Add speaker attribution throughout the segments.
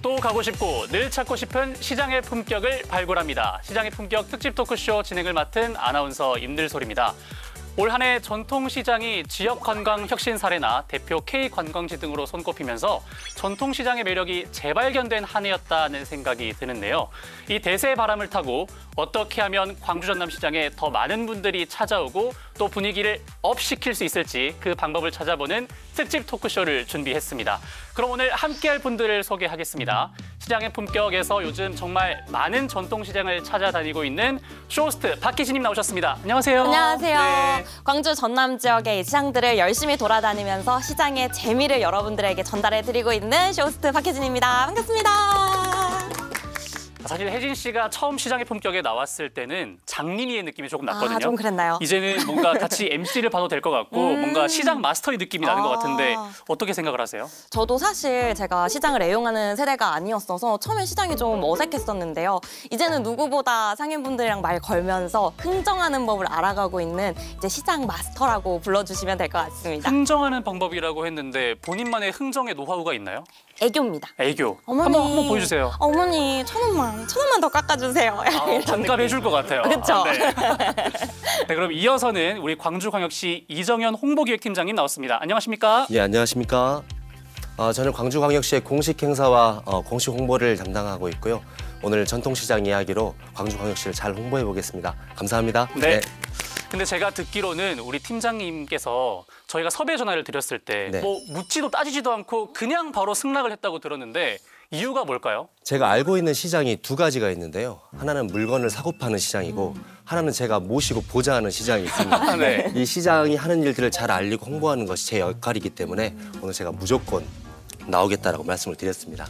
Speaker 1: 또 가고 싶고 늘 찾고 싶은 시장의 품격을 발굴합니다. 시장의 품격 특집 토크쇼 진행을 맡은 아나운서 임들솔입니다. 올 한 해 전통시장이 지역관광 혁신 사례나 대표 K관광지 등으로 손꼽히면서 전통시장의 매력이 재발견된 한 해였다는 생각이 드는데요. 이 대세의 바람을 타고 어떻게 하면 광주 전남시장에 더 많은 분들이 찾아오고 또 분위기를 업시킬 수 있을지 그 방법을 찾아보는 특집 토크쇼를 준비했습니다. 그럼 오늘 함께할 분들을 소개하겠습니다. 시장의 품격에서 요즘 정말 많은 전통시장을 찾아다니고 있는 쇼호스트 박희진님 나오셨습니다. 안녕하세요.
Speaker 2: 안녕하세요.
Speaker 1: 네.
Speaker 2: 광주 전남 지역의 시장들을 열심히 돌아다니면서 시장의 재미를 여러분들에게 전달해드리고 있는 쇼호스트 박혜진입니다. 반갑습니다.
Speaker 1: 사실 혜진 씨가 처음 시장의 품격에 나왔을 때는 장님이의 느낌이 조금 났거든요.
Speaker 2: 좀 그랬나요?
Speaker 1: 이제는 뭔가 같이 MC를 봐도 될 것 같고 뭔가 시장 마스터의 느낌이 나는 것 같은데 어떻게 생각을 하세요?
Speaker 2: 저도 사실 제가 시장을 애용하는 세대가 아니었어서 처음에 시장이 좀 어색했었는데요. 이제는 누구보다 상인분들이랑 말 걸면서 흥정하는 법을 알아가고 있는 이제 시장 마스터라고 불러주시면 될 것 같습니다.
Speaker 1: 흥정하는 방법이라고 했는데 본인만의 흥정의 노하우가 있나요?
Speaker 2: 애교입니다.
Speaker 1: 애교.
Speaker 2: 어머니,
Speaker 1: 한번 보여주세요.
Speaker 2: 어머니, 1,000원만 더 깎아주세요.
Speaker 1: 반값 해줄 것 같아요.
Speaker 2: 그렇죠.
Speaker 1: 네. 네, 그럼 이어서는 우리 광주광역시 이정현 홍보기획팀장님 나왔습니다. 안녕하십니까?
Speaker 3: 예, 안녕하십니까? 저는 광주광역시의 공식 행사와 공식 홍보를 담당하고 있고요. 오늘 전통시장 이야기로 광주광역시를 잘 홍보해 보겠습니다. 감사합니다.
Speaker 1: 네. 근데 제가 듣기로는 우리 팀장님께서 저희가 섭외 전화를 드렸을 때 뭐 묻지도 따지지도 않고 그냥 바로 승낙을 했다고 들었는데 이유가 뭘까요?
Speaker 3: 제가 알고 있는 시장이 두 가지가 있는데요. 하나는 물건을 사고 파는 시장이고 하나는 제가 모시고 보좌하는 시장이 있습니다.
Speaker 1: 네.
Speaker 3: 이 시장이 하는 일들을 잘 알리고 홍보하는 것이 제 역할이기 때문에 오늘 제가 무조건 나오겠다라고 말씀을 드렸습니다.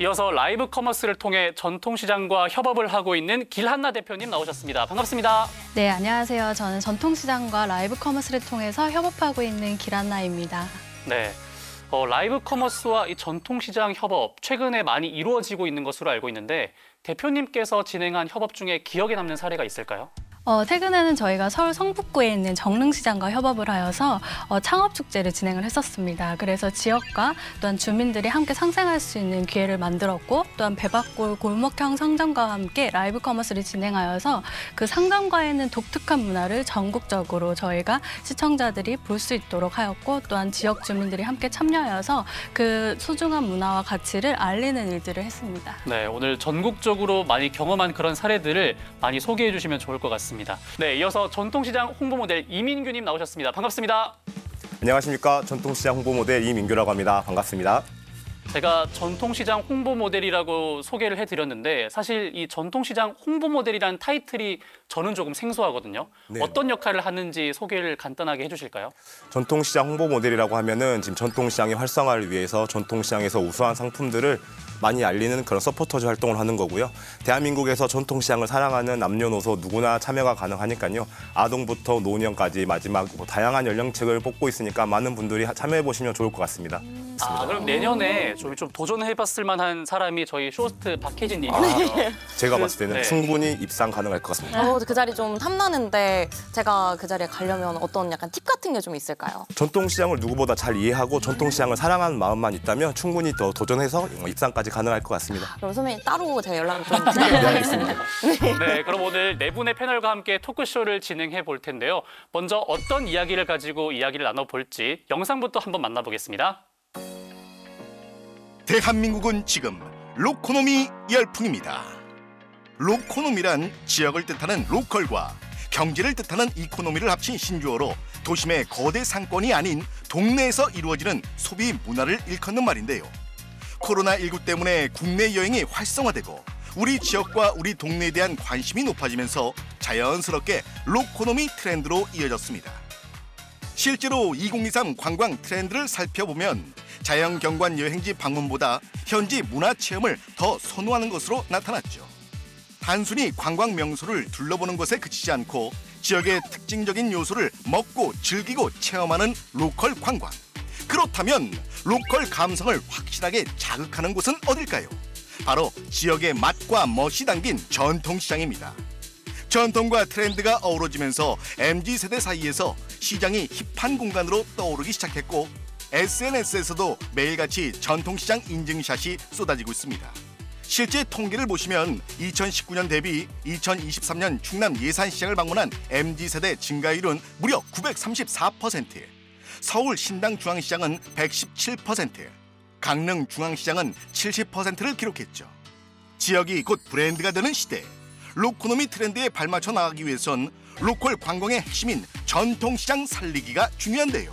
Speaker 1: 이어서 라이브 커머스를 통해 전통시장과 협업을 하고 있는 길한나 대표님 나오셨습니다. 반갑습니다.
Speaker 4: 네, 안녕하세요. 저는 전통시장과 라이브 커머스를 통해서 협업하고 있는 길한나입니다.
Speaker 1: 네, 라이브 커머스와 이 전통시장 협업 최근에 많이 이루어지고 있는 것으로 알고 있는데 대표님께서 진행한 협업 중에 기억에 남는 사례가 있을까요?
Speaker 4: 최근에는 저희가 서울 성북구에 있는 정릉시장과 협업을 하여서 창업축제를 진행을 했었습니다. 그래서 지역과 또한 주민들이 함께 상생할 수 있는 기회를 만들었고 또한 배박골 골목형 상점과 함께 라이브 커머스를 진행하여서 그 상점과에는 독특한 문화를 전국적으로 저희가 시청자들이 볼 수 있도록 하였고 또한 지역 주민들이 함께 참여하여서 그 소중한 문화와 가치를 알리는 일들을 했습니다.
Speaker 1: 네, 오늘 전국적으로 많이 경험한 그런 사례들을 많이 소개해 주시면 좋을 것 같습니다. 네, 이어서 전통시장 홍보 모델 이민규님 나오셨습니다. 반갑습니다.
Speaker 5: 안녕하십니까. 전통시장 홍보 모델 이민규라고 합니다. 반갑습니다.
Speaker 1: 제가 전통시장 홍보 모델이라고 소개를 해드렸는데 사실 이 전통시장 홍보 모델이라는 타이틀이 저는 조금 생소하거든요.
Speaker 5: 네.
Speaker 1: 어떤 역할을 하는지 소개를 간단하게 해주실까요?
Speaker 5: 전통시장 홍보 모델이라고 하면은 지금 전통시장의 활성화를 위해서 전통시장에서 우수한 상품들을 많이 알리는 그런 서포터즈 활동을 하는 거고요. 대한민국에서 전통시장을 사랑하는 남녀노소 누구나 참여가 가능하니까요. 아동부터 노년까지 마지막 다양한 연령층을 뽑고 있으니까 많은 분들이 참여해 보시면 좋을 것 같습니다.
Speaker 1: 그럼 내년에 좀 도전해봤을 만한 사람이 저희 쇼호스트 박혜진님이에요.
Speaker 5: 제가 봤을 때는
Speaker 1: 네.
Speaker 5: 충분히 입상 가능할 것 같습니다.
Speaker 2: 그 자리 좀 탐나는데 제가 그 자리에 가려면 어떤 약간 팁 같은 게 좀 있을까요?
Speaker 5: 전통시장을 누구보다 잘 이해하고 전통시장을 사랑하는 마음만 있다면 충분히 더 도전해서 입상까지 가능할 것 같습니다.
Speaker 2: 그럼 선배님 따로 제가 연락을 좀 드리겠습니다.
Speaker 1: 네, 그럼 오늘 네 분의 패널과 함께 토크쇼를 진행해 볼 텐데요. 먼저 어떤 이야기를 가지고 이야기를 나눠볼지 영상부터 한번 만나보겠습니다.
Speaker 6: 대한민국은 지금 로코노미 열풍입니다. 로코노미란 지역을 뜻하는 로컬과 경제를 뜻하는 이코노미를 합친 신조어로 도심의 거대 상권이 아닌 동네에서 이루어지는 소비 문화를 일컫는 말인데요. 코로나19 때문에 국내 여행이 활성화되고 우리 지역과 우리 동네에 대한 관심이 높아지면서 자연스럽게 로코노미 트렌드로 이어졌습니다. 실제로 2023 관광 트렌드를 살펴보면 자연경관 여행지 방문보다 현지 문화체험을 더 선호하는 것으로 나타났죠. 단순히 관광 명소를 둘러보는 것에 그치지 않고 지역의 특징적인 요소를 먹고 즐기고 체험하는 로컬 관광. 그렇다면 로컬 감성을 확실하게 자극하는 곳은 어딜까요? 바로 지역의 맛과 멋이 담긴 전통시장입니다. 전통과 트렌드가 어우러지면서 MZ세대 사이에서 시장이 힙한 공간으로 떠오르기 시작했고 SNS에서도 매일같이 전통시장 인증샷이 쏟아지고 있습니다. 실제 통계를 보시면 2019년 대비 2023년 충남 예산시장을 방문한 MZ세대 증가율은 무려 934%, 서울 신당중앙시장은 117%, 강릉 중앙시장은 70%를 기록했죠. 지역이 곧 브랜드가 되는 시대, 로코노미 트렌드에 발맞춰 나가기 위해선 로컬 관광의 핵심인 전통시장 살리기가 중요한데요.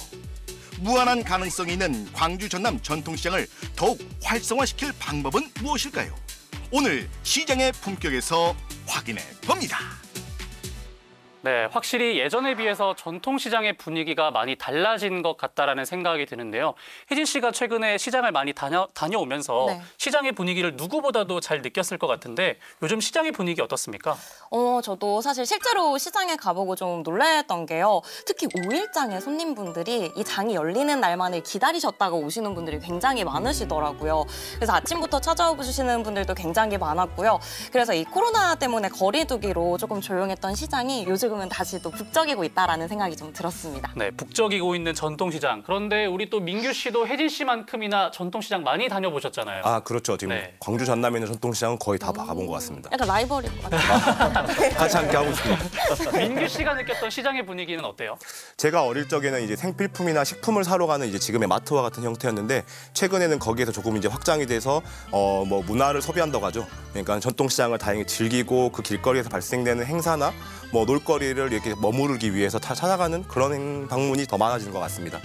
Speaker 6: 무한한 가능성이 있는 광주 전남 전통시장을 더욱 활성화시킬 방법은 무엇일까요? 오늘 시장의 품격에서 확인해 봅니다.
Speaker 1: 네, 확실히 예전에 비해서 전통시장의 분위기가 많이 달라진 것 같다라는 생각이 드는데요. 혜진 씨가 최근에 시장을 많이 다녀오면서
Speaker 2: 네.
Speaker 1: 시장의 분위기를 누구보다도 잘 느꼈을 것 같은데 요즘 시장의 분위기 어떻습니까?
Speaker 2: 저도 사실 실제로 시장에 가보고 좀 놀랐던 게요. 특히 5일장에 손님분들이 이 장이 열리는 날만을 기다리셨다가 오시는 분들이 굉장히 많으시더라고요. 그래서 아침부터 찾아오시는 분들도 굉장히 많았고요. 그래서 이 코로나 때문에 거리두기로 조금 조용했던 시장이 요즘은 다시 또 북적이고 있다라는 생각이 좀 들었습니다.
Speaker 1: 네, 북적이고 있는 전통시장. 그런데 우리 또 민규 씨도 혜진 씨만큼이나 전통시장 많이 다녀보셨잖아요.
Speaker 5: 아, 그렇죠. 지금
Speaker 1: 네.
Speaker 5: 광주 전남에 있는 전통시장은 거의 다 가본 것 같습니다.
Speaker 2: 약간 라이벌일 것 같아요.
Speaker 5: 같이 함께 하고 있습니다.
Speaker 1: 민규 씨가 느꼈던 시장의 분위기는 어때요?
Speaker 5: 제가 어릴 적에는 이제 생필품이나 식품을 사러 가는 이제 지금의 마트와 같은 형태였는데 최근에는 거기에서 조금 이제 확장이 돼서 뭐 문화를 소비한다고 하죠. 그러니까 전통시장을 다행히 즐기고 그 길거리에서 발생되는 행사나 뭐 놀거리를 이렇게 머무르기 위해서 찾아가는 그런 방문이 더 많아지는 것 같습니다.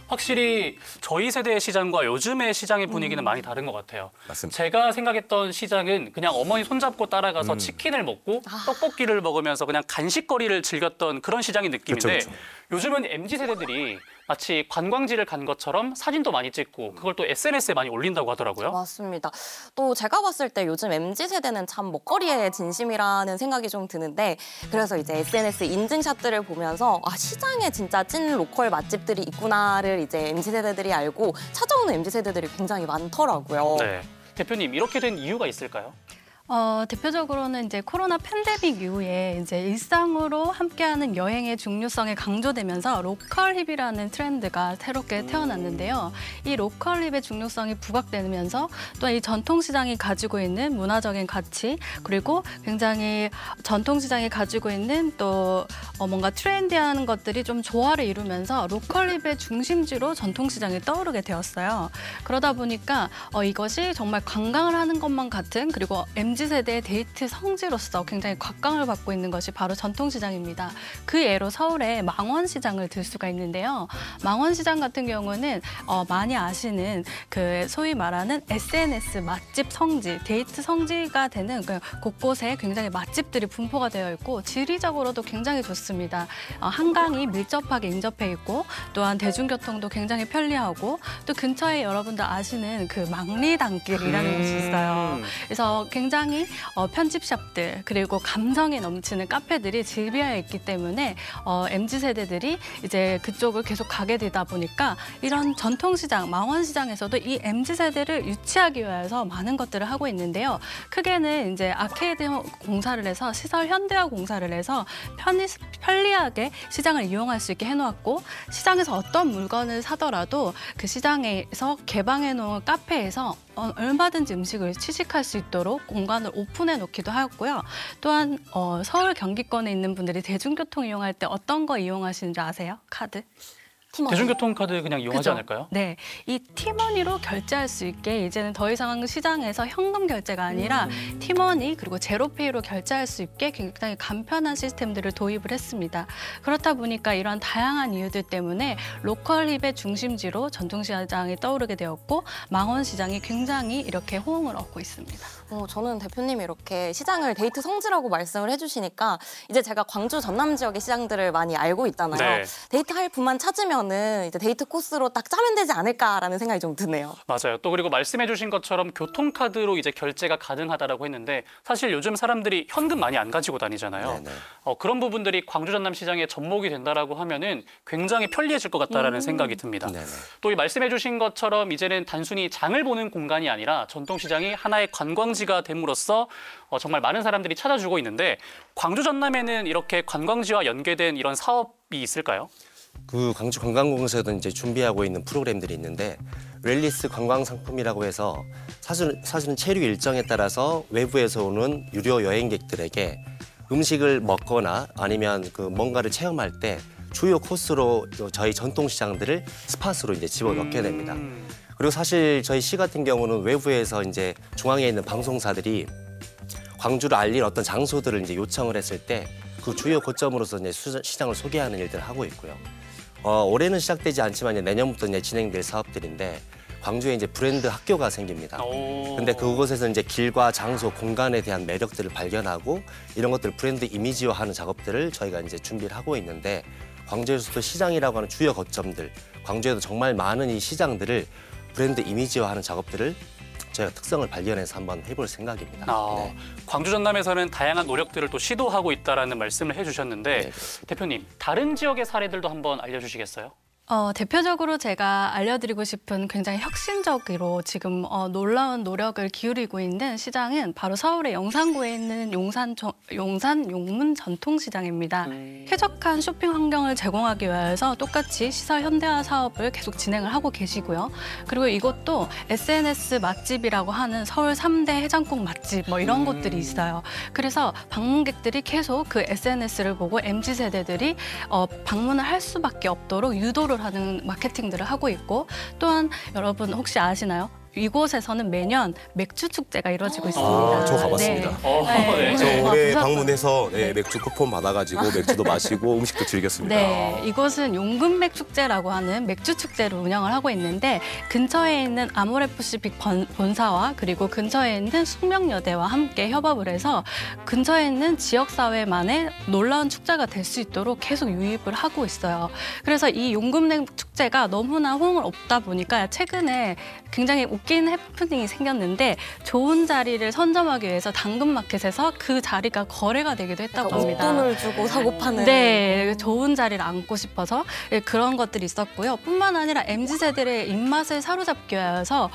Speaker 1: 확실히 저희 세대의 시장과 요즘의 시장의 분위기는 많이 다른 것 같아요.
Speaker 5: 맞습니다.
Speaker 1: 제가 생각했던 시장은 그냥 어머니 손잡고 따라가서 치킨을 먹고 떡볶이를 먹으면서 그냥 간식거리를 즐겼던 그런 시장의 느낌인데
Speaker 5: 그쵸, 그쵸.
Speaker 1: 요즘은 MZ세대들이 마치 관광지를 간 것처럼 사진도 많이 찍고 그걸 또 SNS에 많이 올린다고 하더라고요.
Speaker 2: 맞습니다. 또 제가 봤을 때 요즘 MZ세대는 참 먹거리에 진심이라는 생각이 좀 드는데 그래서 이제 SNS 인증샷들을 보면서 아, 시장에 진짜 찐 로컬 맛집들이 있구나를 이제 MZ세대들이 알고 찾아오는 MZ세대들이 굉장히 많더라고요.
Speaker 1: 네. 대표님, 이렇게 된 이유가 있을까요?
Speaker 4: 대표적으로는 이제 코로나 팬데믹 이후에 이제 일상으로 함께하는 여행의 중요성이 강조되면서 로컬 힙이라는 트렌드가 새롭게 태어났는데요. 이 로컬 힙의 중요성이 부각되면서 또 이 전통시장이 가지고 있는 문화적인 가치 그리고 굉장히 전통시장이 가지고 있는 또 뭔가 트렌디한 것들이 좀 조화를 이루면서 로컬 힙의 중심지로 전통시장이 떠오르게 되었어요. 그러다 보니까 이것이 정말 관광을 하는 것만 같은 그리고 MZ세대의 데이트 성지로서 굉장히 곽광을 받고 있는 것이 바로 전통시장입니다. 그 예로 서울의 망원시장을 들 수가 있는데요. 망원시장 같은 경우는 많이 아시는 그 소위 말하는 SNS 맛집 성지, 데이트 성지가 되는 곳곳에 굉장히 맛집들이 분포가 되어 있고 지리적으로도 굉장히 좋습니다. 한강이 밀접하게 인접해 있고 또한 대중교통도 굉장히 편리하고 또 근처에 여러분들 아시는 그 망리단길이라는 곳이 있어요. 그래서 굉장히 편집샵들 그리고 감성이 넘치는 카페들이 즐비하여 있기 때문에 MZ세대들이 이제 그쪽을 계속 가게 되다 보니까 이런 전통시장, 망원시장에서도 이 MZ세대를 유치하기 위해서 많은 것들을 하고 있는데요. 크게는 이제 아케이드 공사를 해서 시설 현대화 공사를 해서 편리하게 시장을 이용할 수 있게 해놓았고 시장에서 어떤 물건을 사더라도 그 시장에서 개방해 놓은 카페에서 얼마든지 음식을 취식할 수 있도록 공간을 오픈해 놓기도 하고요. 또한 서울 경기권에 있는 분들이 대중교통 이용할 때 어떤 거 이용하시는지 아세요? 카드?
Speaker 2: 팀워크.
Speaker 1: 대중교통카드 그냥 이용하지
Speaker 2: 그죠?
Speaker 1: 않을까요?
Speaker 4: 네, 이 티머니로 결제할 수 있게 이제는 더 이상 시장에서 현금 결제가 아니라 티머니 그리고 제로페이로 결제할 수 있게 굉장히 간편한 시스템들을 도입을 했습니다. 그렇다 보니까 이런 다양한 이유들 때문에 로컬 힙의 중심지로 전통시장이 떠오르게 되었고 망원시장이 굉장히 이렇게 호응을 얻고 있습니다.
Speaker 2: 저는 대표님이 이렇게 시장을 데이트 성지라고 말씀을 해주시니까 이제 제가 광주 전남 지역의 시장들을 많이 알고 있잖아요.
Speaker 1: 네.
Speaker 2: 데이트할 분만 찾으면은 이제 데이트 코스로 딱 짜면 되지 않을까라는 생각이 좀 드네요.
Speaker 1: 맞아요. 또 그리고 말씀해주신 것처럼 교통카드로 이제 결제가 가능하다라고 했는데 사실 요즘 사람들이 현금 많이 안 가지고 다니잖아요.
Speaker 3: 네네.
Speaker 1: 그런 부분들이 광주 전남 시장에 접목이 된다라고 하면은 굉장히 편리해질 것 같다라는 생각이 듭니다.
Speaker 3: 네네.
Speaker 1: 또 이 말씀해주신 것처럼 이제는 단순히 장을 보는 공간이 아니라 전통시장이 하나의 관광지가 됨으로써 정말 많은 사람들이 찾아주고 있는데 광주 전남에는 이렇게 관광지와 연계된 이런 사업이 있을까요?
Speaker 3: 그 광주관광공사에서 이제 준비하고 있는 프로그램들이 있는데 웰리스 관광 상품이라고 해서 사실은 체류 일정에 따라서 외부에서 오는 유료 여행객들에게 음식을 먹거나 아니면 그 뭔가를 체험할 때 주요 코스로 저희 전통시장들을 스팟으로 이제 집어넣게 됩니다. 그리고 사실 저희 시 같은 경우는 외부에서 이제 중앙에 있는 방송사들이 광주를 알릴 어떤 장소들을 이제 요청을 했을 때 그 주요 거점으로서 이제 시장을 소개하는 일들을 하고 있고요. 올해는 시작되지 않지만 이제 내년부터 이제 진행될 사업들인데 광주에 이제 브랜드 학교가 생깁니다. 근데 그곳에서 이제 길과 장소, 공간에 대한 매력들을 발견하고 이런 것들 브랜드 이미지화하는 작업들을 저희가 이제 준비를 하고 있는데 광주에서도 시장이라고 하는 주요 거점들, 광주에도 정말 많은 이 시장들을 브랜드 이미지화하는 작업들을 저희가 특성을 발견해서 한번 해볼 생각입니다. 네.
Speaker 1: 광주 전남에서는 다양한 노력들을 또 시도하고 있다라는 말씀을 해주셨는데
Speaker 3: 네,
Speaker 1: 대표님 다른 지역의 사례들도 한번 알려주시겠어요?
Speaker 4: 대표적으로 제가 알려드리고 싶은 굉장히 혁신적으로 지금 놀라운 노력을 기울이고 있는 시장은 바로 서울의 영산구에 있는 용산 용문 전통시장입니다. 쾌적한 쇼핑 환경을 제공하기 위해서 똑같이 시설 현대화 사업을 계속 진행을 하고 계시고요. 그리고 이것도 SNS 맛집이라고 하는 서울 3대 해장국 맛집 뭐 이런 곳들이 있어요. 그래서 방문객들이 계속 그 SNS를 보고 MZ세대들이 방문을 할 수밖에 없도록 유도를 하는 마케팅들을 하고 있고 또한 여러분 혹시 아시나요? 이곳에서는 매년 맥주 축제가 이루어지고 있습니다.
Speaker 5: 저 가봤습니다.
Speaker 1: 네.
Speaker 5: 저 올해
Speaker 4: 보셨죠?
Speaker 5: 방문해서 맥주 쿠폰 받아가지고 맥주도 마시고 음식도 즐겼습니다.
Speaker 4: 네, 이곳은 용근맥 축제라고 하는 맥주 축제를 운영을 하고 있는데 근처에 있는 아모레퍼시픽 본사와 그리고 근처에 있는 숙명여대와 함께 협업을 해서 근처에 있는 지역사회만의 놀라운 축제가 될 수 있도록 계속 유입을 하고 있어요. 그래서 이 용근맥 축제가 너무나 호응을 얻다 보니까 최근에 굉장히 웃긴 해프닝이 생겼는데 좋은 자리를 선점하기 위해서 당근마켓에서 그 자리가 거래가 되기도 했다고 합니다.
Speaker 2: 돈을 주고 사고 파는.
Speaker 4: 네, 좋은 자리를 앉고 싶어서 그런 것들이 있었고요. 뿐만 아니라 MZ세대의 입맛을 사로잡기 위해서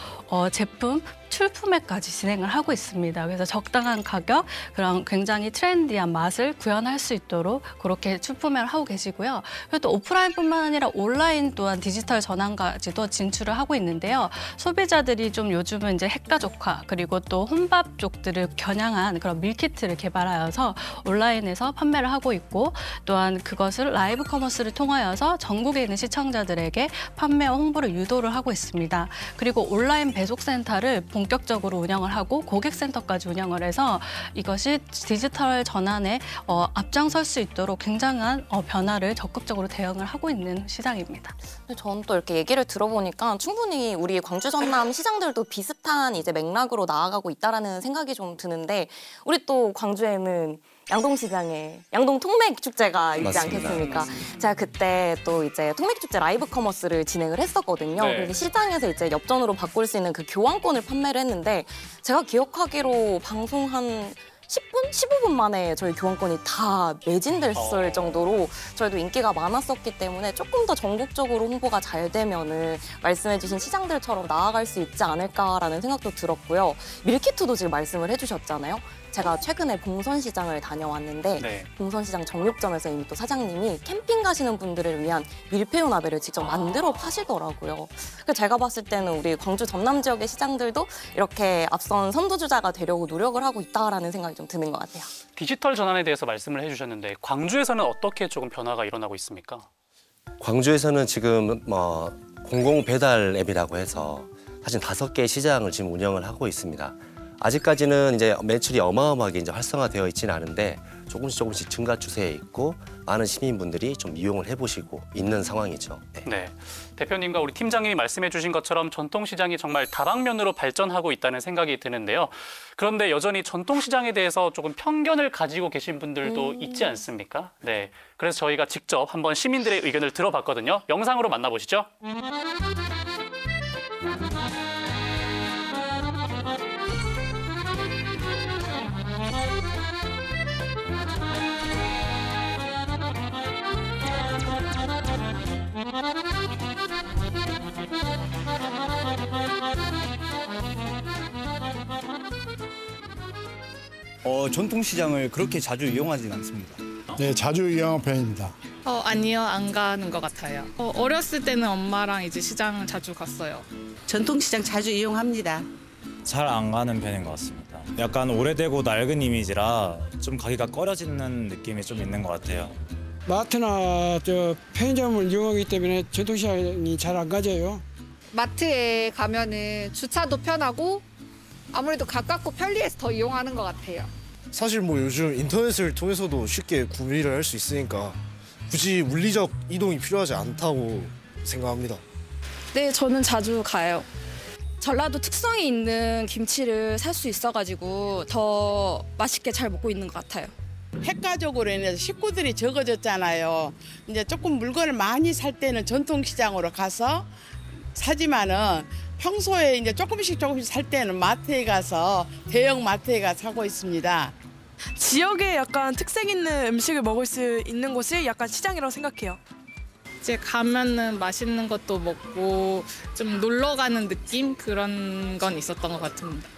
Speaker 4: 제품 출품회까지 진행을 하고 있습니다. 그래서 적당한 가격, 그런 굉장히 트렌디한 맛을 구현할 수 있도록 그렇게 출품회를 하고 계시고요. 그리고 또 오프라인뿐만 아니라 온라인 또한 디지털 전환까지도 진출을 하고 있는데요. 소비자들이 좀 요즘은 이제 핵가족화 그리고 또 혼밥 쪽들을 겨냥한 그런 밀키트를 개발하여서 온라인에서 판매를 하고 있고 또한 그것을 라이브 커머스를 통하여서 전국에 있는 시청자들에게 판매와 홍보를 유도를 하고 있습니다. 그리고 온라인 배송센터를 본격적으로 운영을 하고 고객센터까지 운영을 해서 이것이 디지털 전환에 앞장설 수 있도록 굉장한 변화를 적극적으로 대응을 하고 있는 시장입니다.
Speaker 2: 저는 또 이렇게 얘기를 들어보니까 충분히 우리 광주 전남 시장들도 비슷한 이제 맥락으로 나아가고 있다라는 생각이 좀 드는데 우리 또 광주에는 양동시장에 양동 통맥 축제가 있지
Speaker 3: 맞습니다.
Speaker 2: 않겠습니까? 제가 그때 또 이제 통맥 축제 라이브 커머스를 진행을 했었거든요.
Speaker 1: 네.
Speaker 2: 그래서 시장에서 이제 엽전으로 바꿀 수 있는 그 교환권을 판매를 했는데 제가 기억하기로 방송 한 10분? 15분 만에 저희 교환권이 다 매진됐을 정도로 저희도 인기가 많았었기 때문에 조금 더 전국적으로 홍보가 잘 되면은 말씀해주신 시장들처럼 나아갈 수 있지 않을까라는 생각도 들었고요. 밀키트도 지금 말씀을 해주셨잖아요. 제가 최근에 봉선시장을 다녀왔는데
Speaker 1: 네.
Speaker 2: 봉선시장 정육점에서 이미 또 사장님이 캠핑 가시는 분들을 위한 밀푀유 나베를 직접 만들어 파시더라고요. 그래서 제가 봤을 때는 우리 광주 전남 지역의 시장들도 이렇게 앞선 선두주자가 되려고 노력을 하고 있다라는 생각이 좀 드는 것 같아요.
Speaker 1: 디지털 전환에 대해서 말씀을 해주셨는데 광주에서는 어떻게 조금 변화가 일어나고 있습니까?
Speaker 3: 광주에서는 지금 공공 배달 앱이라고 해서 사실 5개의 시장을 지금 운영을 하고 있습니다. 아직까지는 이제 매출이 어마어마하게 이제 활성화되어 있지는 않은데 조금씩 증가 추세에 있고 많은 시민분들이 좀 이용을 해보시고 있는 상황이죠. 네.
Speaker 1: 네, 대표님과 우리 팀장님이 말씀해주신 것처럼 전통시장이 정말 다방면으로 발전하고 있다는 생각이 드는데요. 그런데 여전히 전통시장에 대해서 조금 편견을 가지고 계신 분들도 있지 않습니까? 네, 그래서 저희가 직접 한번 시민들의 의견을 들어봤거든요. 영상으로 만나보시죠.
Speaker 7: 전통시장을 그렇게 자주 이용하진 않습니다.
Speaker 8: 네, 자주 이용하는 편입니다.
Speaker 7: 아니요, 안 가는 것 같아요. 어렸을 때는 엄마랑 이제 시장 자주 갔어요.
Speaker 8: 전통시장 자주 이용합니다.
Speaker 9: 잘 안 가는 편인 것 같습니다. 약간 오래되고 낡은 이미지라 좀 가기가 꺼려지는 느낌이 좀 있는 것 같아요.
Speaker 10: 마트나 편의점을 이용하기 때문에 전통시장이 잘 안 가져요.
Speaker 11: 마트에 가면은 주차도 편하고 아무래도 가깝고 편리해서 더 이용하는 것 같아요.
Speaker 12: 사실 뭐 요즘 인터넷을 통해서도 쉽게 구매를 할 수 있으니까 굳이 물리적 이동이 필요하지 않다고 생각합니다.
Speaker 13: 네, 저는 자주 가요. 전라도 특성이 있는 김치를 살 수 있어가지고 더 맛있게 잘 먹고 있는 것 같아요.
Speaker 8: 핵가족으로 인해서 식구들이 적어졌잖아요. 이제 조금 물건을 많이 살 때는 전통시장으로 가서 사지만은 평소에 이제 조금씩 살 때는 마트에 가서 대형 마트에 가서 사고 있습니다.
Speaker 14: 지역에 약간 특색 있는 음식을 먹을 수 있는 곳이 약간 시장이라고 생각해요.
Speaker 7: 이제 가면은 맛있는 것도 먹고 좀 놀러 가는 느낌 그런 건 있었던 것 같습니다.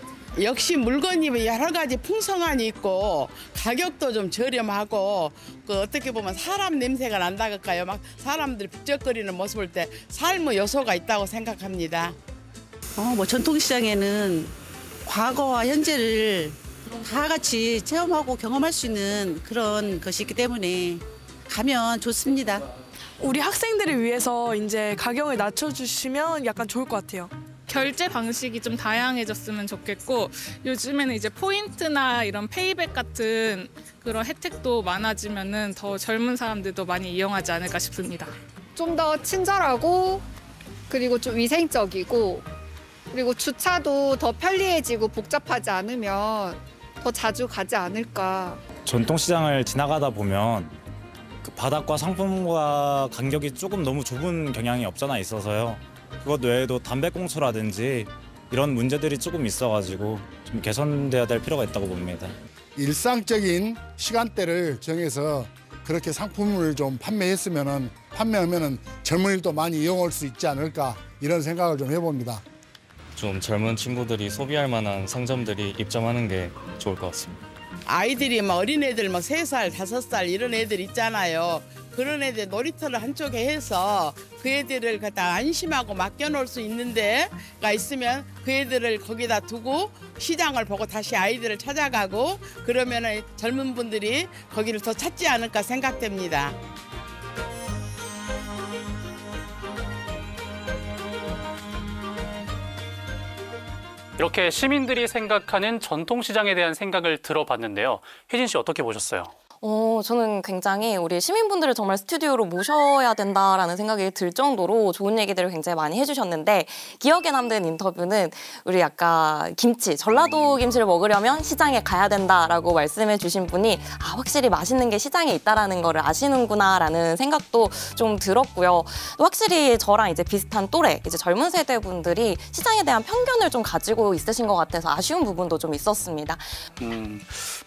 Speaker 8: 역시 물건이 여러 가지 풍성함이 있고 가격도 좀 저렴하고 어떻게 보면 사람 냄새가 난다 할까요? 막 사람들이 북적거리는 모습을 때 삶의 요소가 있다고 생각합니다.
Speaker 15: 뭐 전통시장에는 과거와 현재를 다 같이 체험하고 경험할 수 있는 그런 것이 있기 때문에 가면 좋습니다.
Speaker 14: 우리 학생들을 위해서 이제 가격을 낮춰주시면 약간 좋을 것 같아요.
Speaker 7: 결제 방식이 좀 다양해졌으면 좋겠고 요즘에는 이제 포인트나 이런 페이백 같은 그런 혜택도 많아지면은 더 젊은 사람들도 많이 이용하지 않을까 싶습니다.
Speaker 11: 좀 더 친절하고 그리고 좀 위생적이고 그리고 주차도 더 편리해지고 복잡하지 않으면 더 자주 가지 않을까.
Speaker 9: 전통시장을 지나가다 보면 그 바닥과 상품과 간격이 조금 너무 좁은 경향이 없잖아 있어서요. 그것 외에도 담배꽁초라든지 이런 문제들이 조금 있어가지고 좀 개선돼야 될 필요가 있다고 봅니다.
Speaker 16: 일상적인 시간대를 정해서 그렇게 상품을 좀 판매하면은 젊은이도 많이 이용할 수 있지 않을까 이런 생각을 좀 해봅니다.
Speaker 17: 좀 젊은 친구들이 소비할 만한 상점들이 입점하는 게 좋을 것 같습니다.
Speaker 8: 아이들이 막 어린애들 막 3살, 5살 이런 애들 있잖아요. 그런 애들 놀이터를 한쪽에 해서 그 애들을 갖다 안심하고 맡겨놓을 수 있는 데가 있으면 그 애들을 거기다 두고 시장을 보고 다시 아이들을 찾아가고 그러면은 젊은 분들이 거기를 더 찾지 않을까 생각됩니다.
Speaker 1: 이렇게 시민들이 생각하는 전통시장에 대한 생각을 들어봤는데요. 혜진 씨 어떻게 보셨어요?
Speaker 2: 저는 굉장히 우리 시민분들을 정말 스튜디오로 모셔야 된다라는 생각이 들 정도로 좋은 얘기들을 굉장히 많이 해주셨는데 기억에 남는 인터뷰는 우리 아까 김치, 전라도 김치를 먹으려면 시장에 가야 된다라고 말씀해 주신 분이 확실히 맛있는 게 시장에 있다라는 거를 아시는구나라는 생각도 좀 들었고요. 또 확실히 저랑 이제 비슷한 또래, 이제 젊은 세대 분들이 시장에 대한 편견을 좀 가지고 있으신 것 같아서 아쉬운 부분도 좀 있었습니다.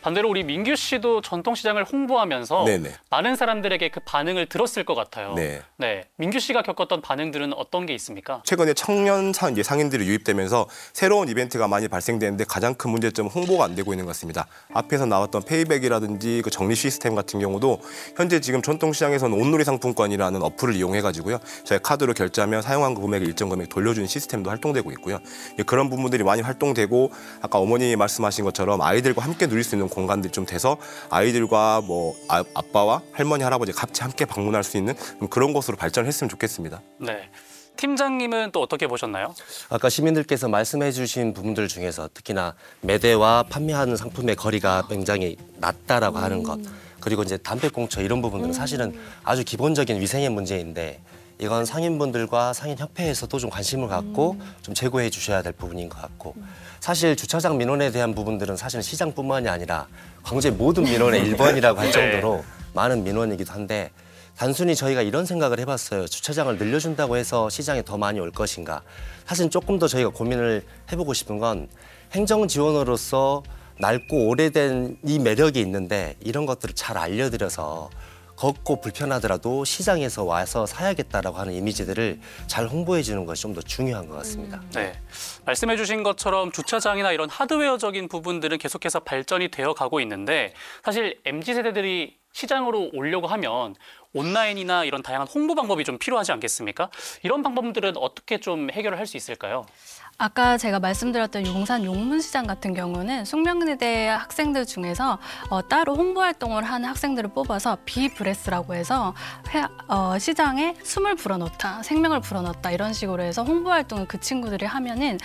Speaker 1: 반대로 우리 민규 씨도 전통시장을 홍보하면서
Speaker 5: 네네.
Speaker 1: 많은 사람들에게 그 반응을 들었을 것 같아요.
Speaker 5: 네.
Speaker 1: 민규 씨가 겪었던 반응들은 어떤 게 있습니까?
Speaker 5: 최근에 청년 상인들이 유입되면서 새로운 이벤트가 많이 발생되는데 가장 큰 문제점은 홍보가 안 되고 있는 것 같습니다. 앞에서 나왔던 페이백이라든지 그 정리 시스템 같은 경우도 현재 지금 전통시장에서는 온누리 상품권이라는 어플을 이용해가지고요. 저희 카드로 결제하면 사용한 금액을 일정 금액 돌려주는 시스템도 활동되고 있고요. 그런 부분들이 많이 활동되고 아까 어머니 말씀하신 것처럼 아이들과 함께 누릴 수 있는 공간들이 좀 돼서 아이들과 뭐 아빠와 할머니, 할아버지 같이 함께 방문할 수 있는 그런 곳으로 발전했으면 좋겠습니다.
Speaker 1: 네. 팀장님은 또 어떻게 보셨나요?
Speaker 3: 아까 시민들께서 말씀해 주신 부분들 중에서 특히나 매대와 판매하는 상품의 거리가 굉장히 낮다라고 하는 것, 그리고 이제 담배꽁초 이런 부분들은 사실은 아주 기본적인 위생의 문제인데 이건 상인분들과 상인협회에서도 좀 관심을 갖고 좀 제고해 주셔야 될 부분인 것 같고, 사실 주차장 민원에 대한 부분들은 사실 시장뿐만이 아니라 광주의 모든 민원의 1번이라고 할 정도로 많은 민원이기도 한데, 단순히 저희가 이런 생각을 해봤어요. 주차장을 늘려준다고 해서 시장에 더 많이 올 것인가. 사실 조금 더 저희가 고민을 해보고 싶은 건 행정 지원으로서 낡고 오래된 이 매력이 있는데 이런 것들을 잘 알려드려서 걷고 불편하더라도 시장에서 와서 사야겠다라고 하는 이미지들을 잘 홍보해 주는 것이 좀 더 중요한 것 같습니다.
Speaker 1: 네, 말씀해 주신 것처럼 주차장이나 이런 하드웨어적인 부분들은 계속해서 발전이 되어 가고 있는데 사실 MZ세대들이 시장으로 오려고 하면 온라인이나 이런 다양한 홍보 방법이 좀 필요하지 않겠습니까? 이런 방법들은 어떻게 좀 해결을 할 수 있을까요?
Speaker 4: 아까 제가 말씀드렸던 용산 용문시장 같은 경우는 숙명여대 학생들 중에서 따로 홍보 활동을 하는 학생들을 뽑아서 비브레스라고 해서 시장에 숨을 불어넣다, 생명을 불어넣다 이런 식으로 해서 홍보 활동을 그 친구들이 하면은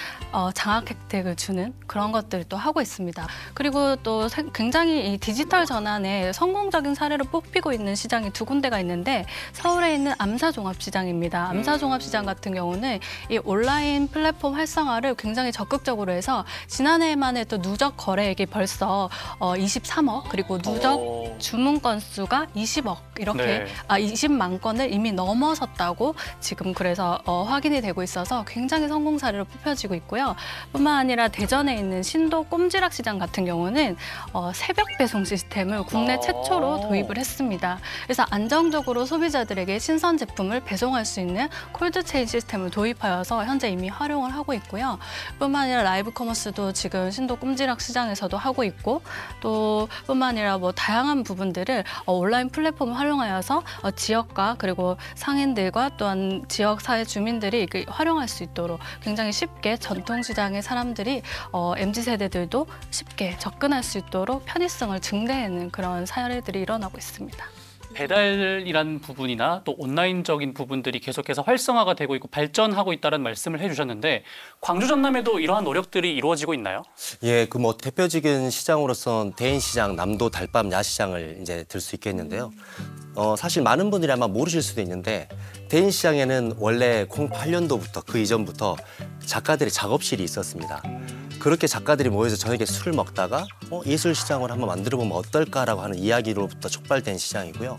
Speaker 4: 장학 혜택을 주는 그런 것들을 또 하고 있습니다. 그리고 또 굉장히 이 디지털 전환에 성공적인 사례로 뽑히고 있는 시장이 두 군데가 있는데 서울에 있는 암사종합시장입니다. 암사종합시장 같은 경우는 이 온라인 플랫폼 활성화를 굉장히 적극적으로 해서 지난해만 해도 누적 거래액이 벌써 23억 그리고 누적 주문 건수가 20억 이렇게 20만 건을 이미 넘어섰다고 지금 그래서 확인이 되고 있어서 굉장히 성공 사례로 뽑혀지고 있고요. 뿐만 아니라 대전에 있는 신도 꼼지락 시장 같은 경우는 새벽 배송 시스템을 국내 최초로 도입을 했습니다. 그래서 안정적으로 소비자들에게 신선 제품을 배송할 수 있는 콜드체인 시스템을 도입하여서 현재 이미 활용을 하고 있고요. 뿐만 아니라 라이브 커머스도 지금 신도 꼼지락 시장에서도 하고 있고 또 뿐만 아니라 뭐 다양한 부분들을 온라인 플랫폼을 활용하여서 지역과 그리고 상인들과 또한 지역 사회 주민들이 활용할 수 있도록 굉장히 쉽게 전통시장의 사람들이 MZ세대들도 쉽게 접근할 수 있도록 편의성을 증대하는 그런 사례들이 일어나고 있습니다.
Speaker 1: 배달이란 부분이나 또 온라인적인 부분들이 계속해서 활성화가 되고 있고 발전하고 있다는 말씀을 해주셨는데 광주 전남에도 이러한 노력들이 이루어지고 있나요?
Speaker 3: 예, 그 뭐 대표적인 시장으로선 대인시장, 남도 달밤 야시장을 이제 들 수 있겠는데요. 사실 많은 분들이 아마 모르실 수도 있는데 대인시장에는 원래 08년도부터 그 이전부터 작가들의 작업실이 있었습니다. 그렇게 작가들이 모여서 저녁에 술을 먹다가 예술시장을 한번 만들어보면 어떨까라고 하는 이야기로부터 촉발된 시장이고요.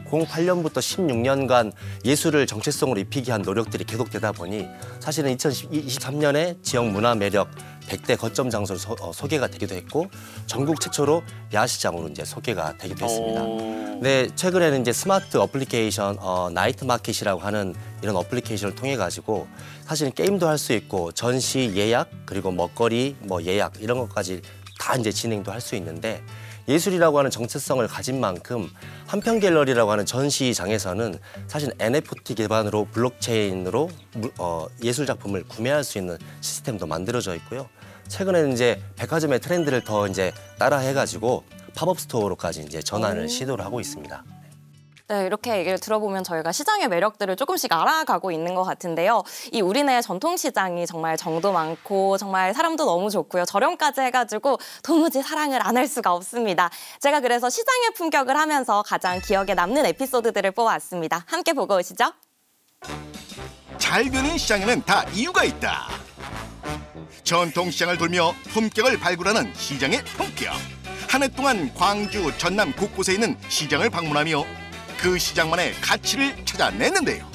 Speaker 3: 08년부터 16년간 예술을 정체성으로 입히기 위한 노력들이 계속되다 보니 사실은 2023년에 지역 문화 매력 100대 거점 장소로 소개가 되기도 했고 전국 최초로 야시장으로 이제 소개가 되기도 했습니다. 네, 최근에는 이제 스마트 어플리케이션 나이트 마켓이라고 하는 이런 어플리케이션을 통해 가지고 사실은 게임도 할 수 있고 전시 예약 그리고 먹거리 뭐 예약 이런 것까지 다 이제 진행도 할 수 있는데 예술이라고 하는 정체성을 가진 만큼 한편갤러리라고 하는 전시장에서는 사실 NFT 기반으로 블록체인으로 예술 작품을 구매할 수 있는 시스템도 만들어져 있고요. 최근에는 이제 백화점의 트렌드를 더 이제 따라해가지고 팝업 스토어로까지 이제 전환을 시도를 하고 있습니다.
Speaker 2: 네, 이렇게 얘기를 들어보면 저희가 시장의 매력들을 조금씩 알아가고 있는 것 같은데요. 이 우리네 전통시장이 정말 정도 많고 정말 사람도 너무 좋고요. 저렴까지 해가지고 도무지 사랑을 안 할 수가 없습니다. 제가 그래서 시장의 품격을 하면서 가장 기억에 남는 에피소드들을 뽑아왔습니다. 함께 보고 오시죠.
Speaker 6: 잘 되는 시장에는 다 이유가 있다. 전통시장을 돌며 품격을 발굴하는 시장의 품격. 한 해 동안 광주, 전남 곳곳에 있는 시장을 방문하며 그 시장만의 가치를 찾아냈는데요.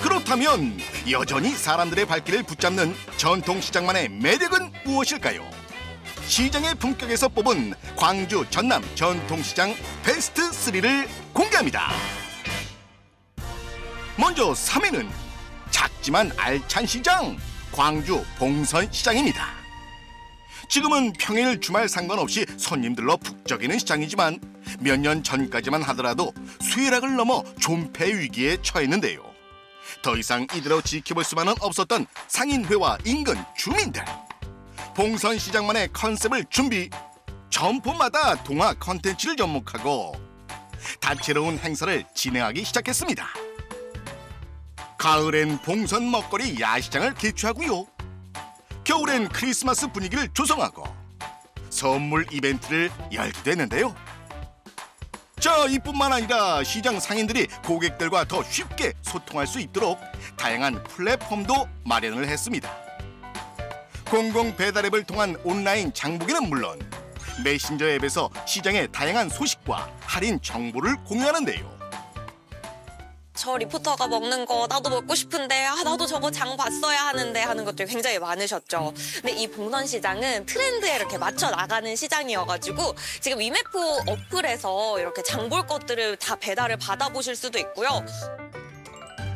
Speaker 6: 그렇다면 여전히 사람들의 발길을 붙잡는 전통시장만의 매력은 무엇일까요? 시장의 품격에서 뽑은 광주, 전남 전통시장 베스트 3를 공개합니다. 먼저 3위는 작지만 알찬 시장, 광주 봉선시장입니다. 지금은 평일 주말 상관없이 손님들로 북적이는 시장이지만 몇 년 전까지만 하더라도 쇠락을 넘어 존폐 위기에 처했는데요. 더 이상 이대로 지켜볼 수만은 없었던 상인회와 인근 주민들. 봉선시장만의 컨셉을 준비, 점포마다 동화 컨텐츠를 접목하고 다채로운 행사를 진행하기 시작했습니다. 가을엔 봉선 먹거리 야시장을 개최하고요. 겨울엔 크리스마스 분위기를 조성하고 선물 이벤트를 열기도 했는데요. 자, 이뿐만 아니라 시장 상인들이 고객들과 더 쉽게 소통할 수 있도록 다양한 플랫폼도 마련을 했습니다. 공공 배달 앱을 통한 온라인 장보기는 물론 메신저 앱에서 시장의 다양한 소식과 할인 정보를 공유하는데요.
Speaker 2: 저 리포터가 먹는 거 나도 먹고 싶은데 나도 저거 장 봤어야 하는데 하는 것들이 굉장히 많으셨죠. 근데 이 봉선시장은 트렌드에 이렇게 맞춰 나가는 시장이어가지고 지금 위메프 어플에서 이렇게 장 볼 것들을 다 배달을 받아보실 수도 있고요.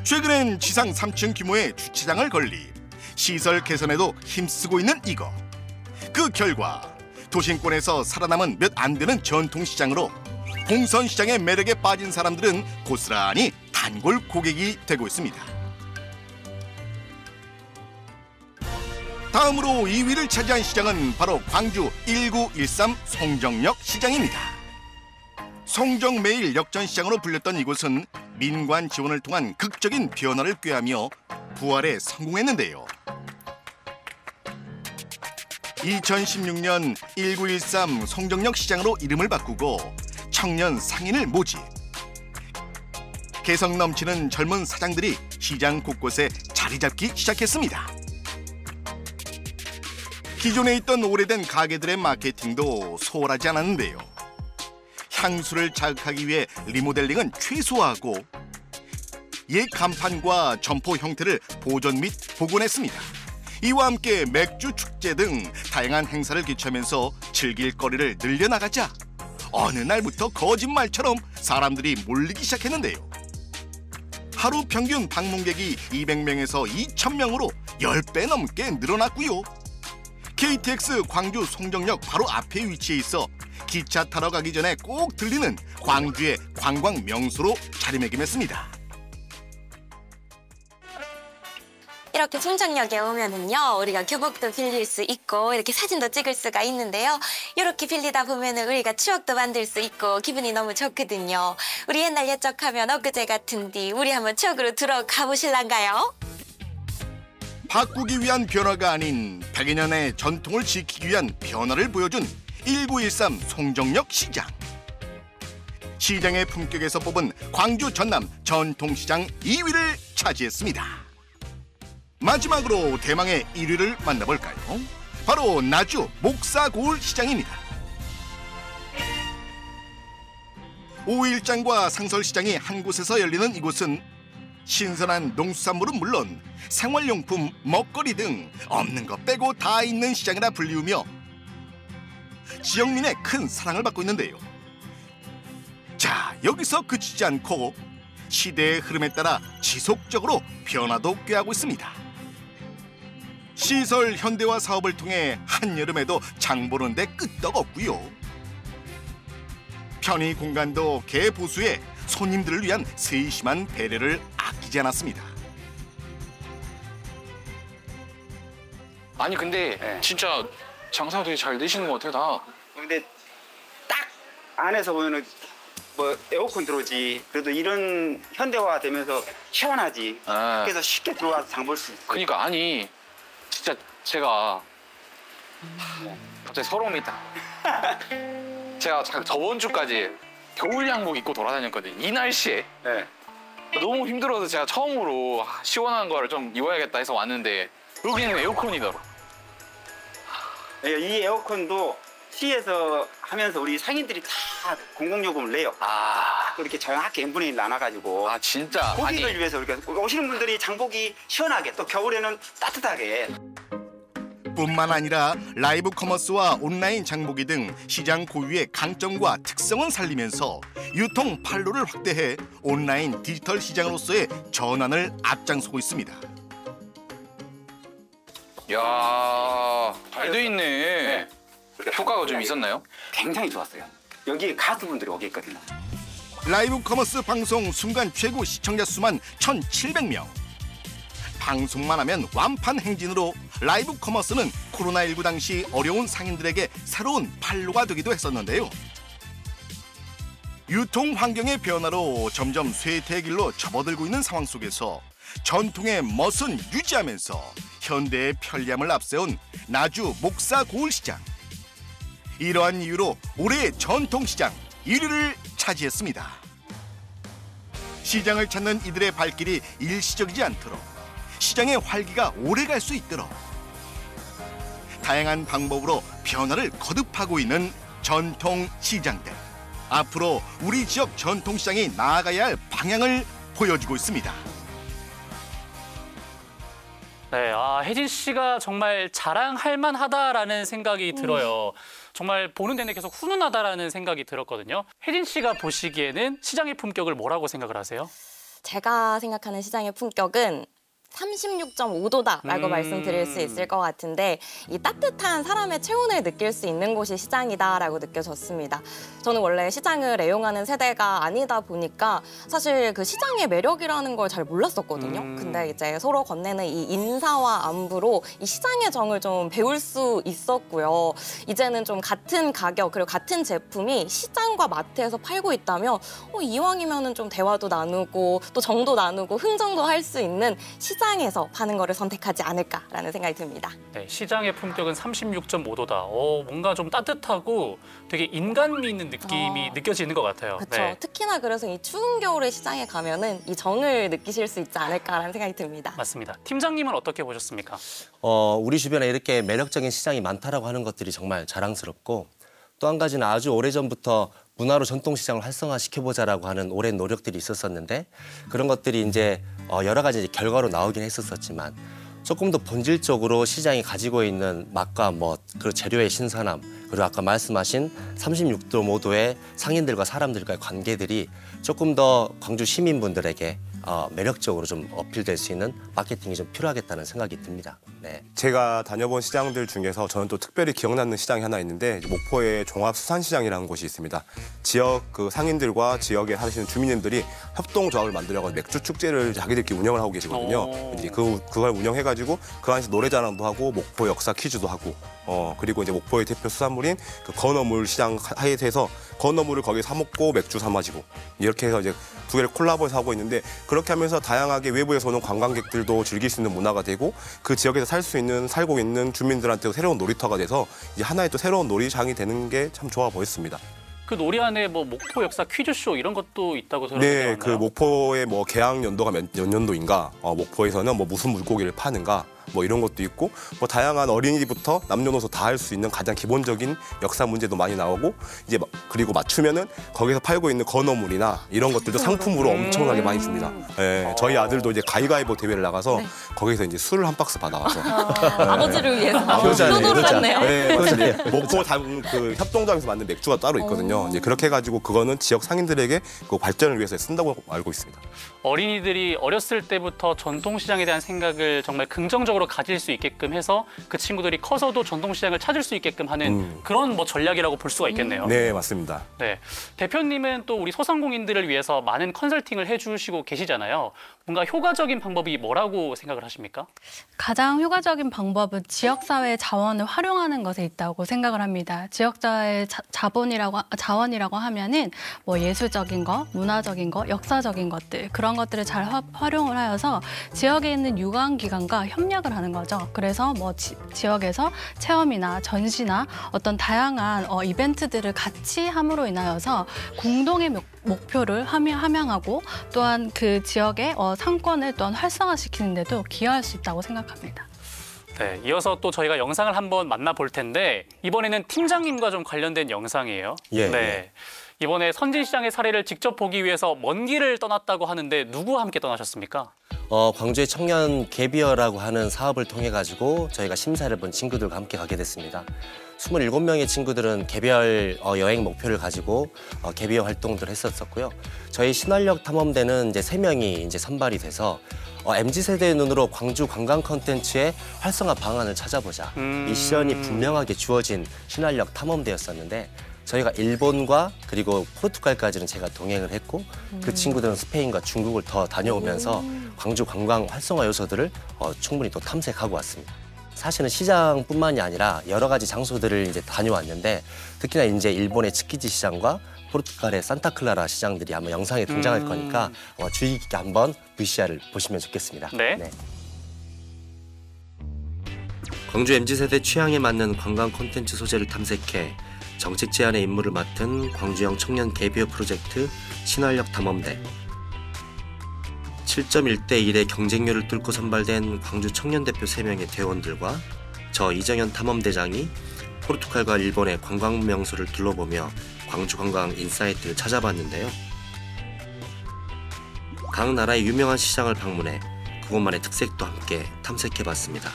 Speaker 6: 최근엔 지상 3층 규모의 주차장을 건립, 시설 개선에도 힘쓰고 있는 이곳. 그 결과 도심권에서 살아남은 몇 안 되는 전통시장으로 공선시장의 매력에 빠진 사람들은 고스란히 단골 고객이 되고 있습니다. 다음으로 2위를 차지한 시장은 바로 광주 1913 송정역 시장입니다. 송정매일 역전시장으로 불렸던 이곳은 민관 지원을 통한 극적인 변화를 꾀하며 부활에 성공했는데요. 2016년 1913 송정역 시장으로 이름을 바꾸고 청년 상인을 모집. 개성 넘치는 젊은 사장들이 시장 곳곳에 자리 잡기 시작했습니다. 기존에 있던 오래된 가게들의 마케팅도 소홀하지 않았는데요. 향수를 자극하기 위해 리모델링은 최소화하고 옛 간판과 점포 형태를 보존 및 복원했습니다. 이와 함께 맥주 축제 등 다양한 행사를 개최하면서 즐길 거리를 늘려나가자 어느 날부터 거짓말처럼 사람들이 몰리기 시작했는데요. 하루 평균 방문객이 200명에서 2,000명으로 10배 넘게 늘어났고요. KTX 광주 송정역 바로 앞에 위치해 있어 기차 타러 가기 전에 꼭 들리는 광주의 관광 명소로 자리매김했습니다.
Speaker 2: 이렇게 송정역에 오면은요, 우리가 교복도 빌릴 수 있고 이렇게 사진도 찍을 수가 있는데요. 이렇게 빌리다 보면은 우리가 추억도 만들 수 있고 기분이 너무 좋거든요. 우리 옛날 옛적하면 엊그제 같은데 우리 한번 추억으로 들어가 보실란가요?
Speaker 6: 바꾸기 위한 변화가 아닌 100여 년의 전통을 지키기 위한 변화를 보여준 1913 송정역 시장. 시장의 품격에서 뽑은 광주 전남 전통시장 2위를 차지했습니다. 마지막으로 대망의 1위를 만나볼까요? 바로 나주 목사고을 시장입니다. 오일장과 상설시장이 한 곳에서 열리는 이곳은 신선한 농수산물은 물론 생활용품, 먹거리 등 없는 것 빼고 다 있는 시장이라 불리우며 지역민의 큰 사랑을 받고 있는데요. 자, 여기서 그치지 않고 시대의 흐름에 따라 지속적으로 변화도 꾀하고 있습니다. 시설 현대화 사업을 통해 한여름에도 장 보는 데 끄떡없고요. 편의 공간도 개보수에 손님들을 위한 세심한 배려를 아끼지 않았습니다.
Speaker 18: 아니 근데 진짜 장사 되게 잘 되시는 것 같아요, 다.
Speaker 19: 근데 딱 안에서 보면은 뭐 에어컨 들어오지. 그래도 이런 현대화 되면서 시원하지. 그래서 쉽게 들어와서 장 볼 수 있어.
Speaker 18: 그러니까 아니 진짜 제가 갑자기 서러움이 있다. 제가 저번 주까지 겨울 양복 입고 돌아다녔거든요. 이 날씨에. 너무 힘들어서 제가 처음으로 시원한 거를 좀 입어야겠다 해서 왔는데 여기는 에어컨이더라고.
Speaker 19: 이 에어컨도 시에서 하면서 우리 상인들이 다 공공요금을 내요. 그렇게 정확하게 n분의 1 나눠가지고.
Speaker 18: 진짜?
Speaker 19: 고객을 위해서 이렇게 오시는 분들이 장보기 시원하게 또 겨울에는 따뜻하게.
Speaker 6: 뿐만 아니라 라이브 커머스와 온라인 장보기 등 시장 고유의 강점과 특성은 살리면서 유통 판로를 확대해 온라인 디지털 시장으로서의 전환을 앞장서고 있습니다.
Speaker 18: 이야, 잘 돼 있네. 효과가 좀 있었나요?
Speaker 19: 굉장히 좋았어요. 여기 가수분들이 오게 있거든요.
Speaker 6: 라이브 커머스 방송 순간 최고 시청자 수만 1,700명. 방송만 하면 완판 행진으로 라이브 커머스는 코로나19 당시 어려운 상인들에게 새로운 판로가 되기도 했었는데요. 유통 환경의 변화로 점점 쇠퇴의 길로 접어들고 있는 상황 속에서 전통의 멋은 유지하면서 현대의 편리함을 앞세운 나주 목사고을시장. 이러한 이유로 올해의 전통시장 1위를 차지했습니다. 시장을 찾는 이들의 발길이 일시적이지 않도록 시장의 활기가 오래갈 수 있도록 다양한 방법으로 변화를 거듭하고 있는 전통시장들. 앞으로 우리 지역 전통시장이 나아가야 할 방향을 보여주고 있습니다.
Speaker 1: 네, 혜진 씨가 정말 자랑할 만하다라는 생각이 들어요. 정말 보는 내내 계속 훈훈하다라는 생각이 들었거든요. 혜진 씨가 보시기에는 시장의 품격을 뭐라고 생각을 하세요?
Speaker 2: 제가 생각하는 시장의 품격은 36.5도다라고 말씀드릴 수 있을 것 같은데 이 따뜻한 사람의 체온을 느낄 수 있는 곳이 시장이다라고 느껴졌습니다. 저는 원래 시장을 애용하는 세대가 아니다 보니까 사실 그 시장의 매력이라는 걸 잘 몰랐었거든요. 근데 이제 서로 건네는 이 인사와 안부로 이 시장의 정을 좀 배울 수 있었고요. 이제는 좀 같은 가격 그리고 같은 제품이 시장과 마트에서 팔고 있다면 이왕이면은 좀 대화도 나누고 또 정도 나누고 흥정도 할 수 있는 시장에서 파는 거를 선택하지 않을까라는 생각이 듭니다.
Speaker 1: 네, 시장의 품격은 36.5도다. 뭔가 좀 따뜻하고 되게 인간미 있는 느낌이 느껴지는 것 같아요.
Speaker 2: 그렇죠.
Speaker 1: 네.
Speaker 2: 특히나 그래서 이 추운 겨울에 시장에 가면은 이 정을 느끼실 수 있지 않을까라는 생각이 듭니다.
Speaker 1: 맞습니다. 팀장님은 어떻게 보셨습니까?
Speaker 3: 우리 주변에 이렇게 매력적인 시장이 많다라고 하는 것들이 정말 자랑스럽고 또 한 가지는 아주 오래전부터 문화로 전통시장을 활성화시켜보자라고 하는 오랜 노력들이 있었었는데 그런 것들이 이제 여러 가지 결과로 나오긴 했었지만 조금 더 본질적으로 시장이 가지고 있는 맛과 멋, 그리고 재료의 신선함, 그리고 아까 말씀하신 36.5도의 상인들과 사람들과의 관계들이 조금 더 광주 시민분들에게 매력적으로 좀 어필될 수 있는 마케팅이 좀 필요하겠다는 생각이 듭니다. 네.
Speaker 5: 제가 다녀본 시장들 중에서 저는 또 특별히 기억나는 시장이 하나 있는데 목포의 종합수산시장이라는 곳이 있습니다. 지역 그 상인들과 지역에 사시는 주민님들이 협동조합을 만들어서 맥주 축제를 자기들끼리 운영을 하고 계시거든요. 이제 그걸 운영해가지고 그 안에서 노래자랑도 하고 목포 역사 퀴즈도 하고 그리고 이제 목포의 대표 수산물인 그 건어물 시장 하에서 건어물을 거기 사 먹고 맥주 사 마시고 이렇게 해서 이제 두 개를 콜라보해서 하고 있는데 그렇게 하면서 다양하게 외부에서 오는 관광객들도 즐길 수 있는 문화가 되고 그 지역에서 살고 있는 주민들한테도 새로운 놀이터가 돼서 이제 하나의 또 새로운 놀이장이 되는 게 참 좋아 보였습니다.
Speaker 1: 그 놀이 안에 뭐 목포 역사 퀴즈쇼 이런 것도 있다고 들었는데
Speaker 5: 네, 그 목포의 뭐 개항 연도가 몇 년도인가, 목포에서는 뭐 무슨 물고기를 파는가, 뭐 이런 것도 있고 뭐 다양한 어린이부터 남녀노소 다 할 수 있는 가장 기본적인 역사 문제도 많이 나오고 이제 그리고 맞추면은 거기서 팔고 있는 건어물이나 이런 것들도 상품으로 엄청나게 많이 줍니다. 네, 저희 아들도 이제 가위가위보 대회를 나가서 거기서 이제 술을 한 박스 받아와서
Speaker 2: 아버지를 위해서
Speaker 3: 효도를
Speaker 2: 했네요.
Speaker 5: 네, 맞습니다. 목포 그 협동조합에서 만든 맥주가 따로 있거든요. 이제 그렇게 해가지고 그거는 지역 상인들에게 그 발전을 위해서 쓴다고 알고 있습니다.
Speaker 1: 어린이들이 어렸을 때부터 전통시장에 대한 생각을 정말 긍정적으로 가질 수 있게끔 해서 그 친구들이 커서도 전통시장을 찾을 수 있게끔 하는 그런 뭐 전략이라고 볼 수가 있겠네요.
Speaker 5: 네, 맞습니다.
Speaker 1: 네, 대표님은 또 우리 소상공인들을 위해서 많은 컨설팅을 해주시고 계시잖아요. 뭔가 효과적인 방법이 뭐라고 생각을 하십니까?
Speaker 4: 가장 효과적인 방법은 지역사회의 자원을 활용하는 것에 있다고 생각을 합니다. 지역사회의 자원이라고 하면은 뭐 예술적인 거, 문화적인 거, 역사적인 것들 그런 것들을 잘 활용을 하여서 지역에 있는 유관기관과 협력을 하는 거죠. 그래서 뭐 지역에서 체험이나 전시나 어떤 다양한 이벤트들을 같이 함으로 인하여서 공동의 목표를 함양하고 또한 그 지역의 상권을 또한 활성화시키는 데도 기여할 수 있다고 생각합니다.
Speaker 1: 네, 이어서 또 저희가 영상을 한번 만나볼 텐데 이번에는 팀장님과 좀 관련된 영상이에요.
Speaker 3: 예,
Speaker 1: 네.
Speaker 3: 예.
Speaker 1: 이번에 선진시장의 사례를 직접 보기 위해서 먼 길을 떠났다고 하는데 누구와 함께 떠나셨습니까?
Speaker 3: 광주의 청년 개비어라고 하는 사업을 통해 가지고 저희가 심사를 본 친구들과 함께 가게 됐습니다. 27명의 친구들은 개별 여행 목표를 가지고 개비어 활동들을 했었고요. 저희 신활역 탐험대는 이제 3명이 이제 선발이 돼서 MZ세대의 눈으로 광주 관광 콘텐츠의 활성화 방안을 찾아보자. 미션이 분명하게 주어진 신활역 탐험대였었는데 저희가 일본과 그리고 포르투갈까지는 제가 동행을 했고 그 친구들은 스페인과 중국을 더 다녀오면서 광주 관광 활성화 요소들을 충분히 또 탐색하고 왔습니다. 사실은 시장뿐만이 아니라 여러 가지 장소들을 이제 다녀왔는데 특히나 이제 일본의 츠키지 시장과 포르투갈의 산타클라라 시장들이 아마 영상에 등장할 거니까 주의 깊게 한번 VCR을 보시면 좋겠습니다.
Speaker 1: 네.
Speaker 3: 광주 MZ세대 취향에 맞는 관광 콘텐츠 소재를 탐색해 정책 제안의 임무를 맡은 광주형 청년 개비어 프로젝트 신활역 탐험대. 7.1대 1의 경쟁률을 뚫고 선발된 광주 청년 대표 3명의 대원들과 저 이정현 탐험대장이 포르투갈과 일본의 관광 명소를 둘러보며 광주 관광 인사이트를 찾아봤는데요. 각 나라의 유명한 시장을 방문해 그곳만의 특색도 함께 탐색해봤습니다.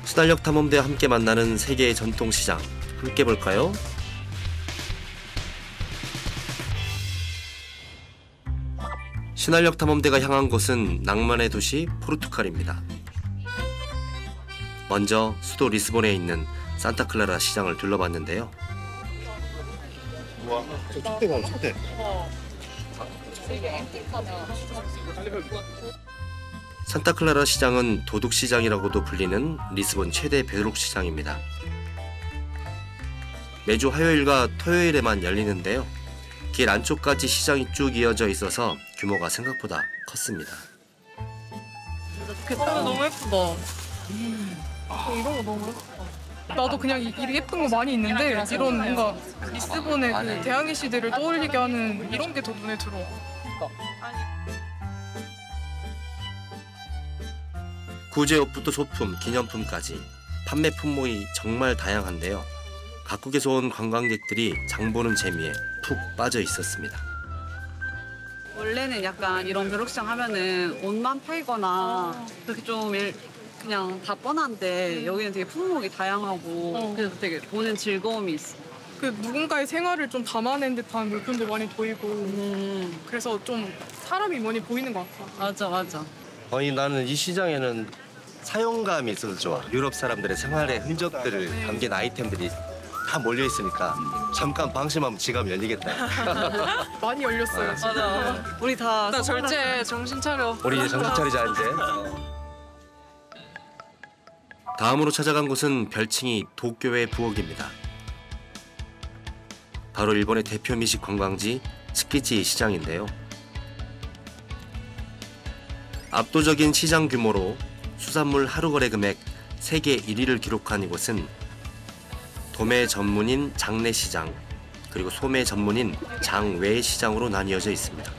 Speaker 3: 신활역 탐험대와 함께 만나는 세계의 전통시장 함께 볼까요? 신활력 탐험대가 향한 곳은 낭만의 도시 포르투갈입니다. 먼저 수도 리스본에 있는 산타클라라 시장을 둘러봤는데요.
Speaker 12: 와, 저 축대 봐, 축대.
Speaker 3: 산타클라라 시장은 도둑시장이라고도 불리는 리스본 최대 벼룩시장입니다. 매주 화요일과 토요일에만 열리는데요. 길 안쪽까지 시장이 쭉 이어져 있어서 규모가 생각보다 컸습니다.
Speaker 14: 너무 예쁘다. 이런 거 너무 예쁘다. 나도 그냥 이렇게 예쁜 거 많이 있는데 이런 뭔가 리스본의 그 대항해 시대를 떠올리게 하는 이런 게 더 눈에 들어와.
Speaker 3: 구제옷부터 소품, 기념품까지 판매 품목이 정말 다양한데요. 각국에서 온 관광객들이 장 보는 재미에 푹 빠져 있었습니다.
Speaker 20: 원래는 약간 이런 벼룩시장 하면은 옷만 팔거나 그렇게 좀 그냥 다 뻔한데 여기는 되게 품목이 다양하고 그래서 되게 보는 즐거움이 있어.
Speaker 14: 그 누군가의 생활을 좀 담아낸 듯한 물품도 많이 보이고 그래서 좀 사람이 많이 보이는 것 같아.
Speaker 20: 맞아.
Speaker 3: 아니 나는 이 시장에는 사용감이 있어서 좋아. 유럽 사람들의 생활의 흔적들을 담긴 아이템들이 다 몰려 있으니까 잠깐 방심하면 지갑 열리겠다.
Speaker 14: 많이 열렸어요.
Speaker 20: 맞아. 우리 다
Speaker 14: 나 절제 정신 차려.
Speaker 3: 우리 이제 정신 차리자 이제. 다음으로 찾아간 곳은 별칭이 도쿄의 부엌입니다. 바로 일본의 대표 미식 관광지 츠키지 시장인데요. 압도적인 시장 규모로 수산물 하루 거래 금액 세계 1위를 기록한 이곳은 도매 전문인 장내시장 그리고 소매 전문인 장외시장으로 나뉘어져 있습니다.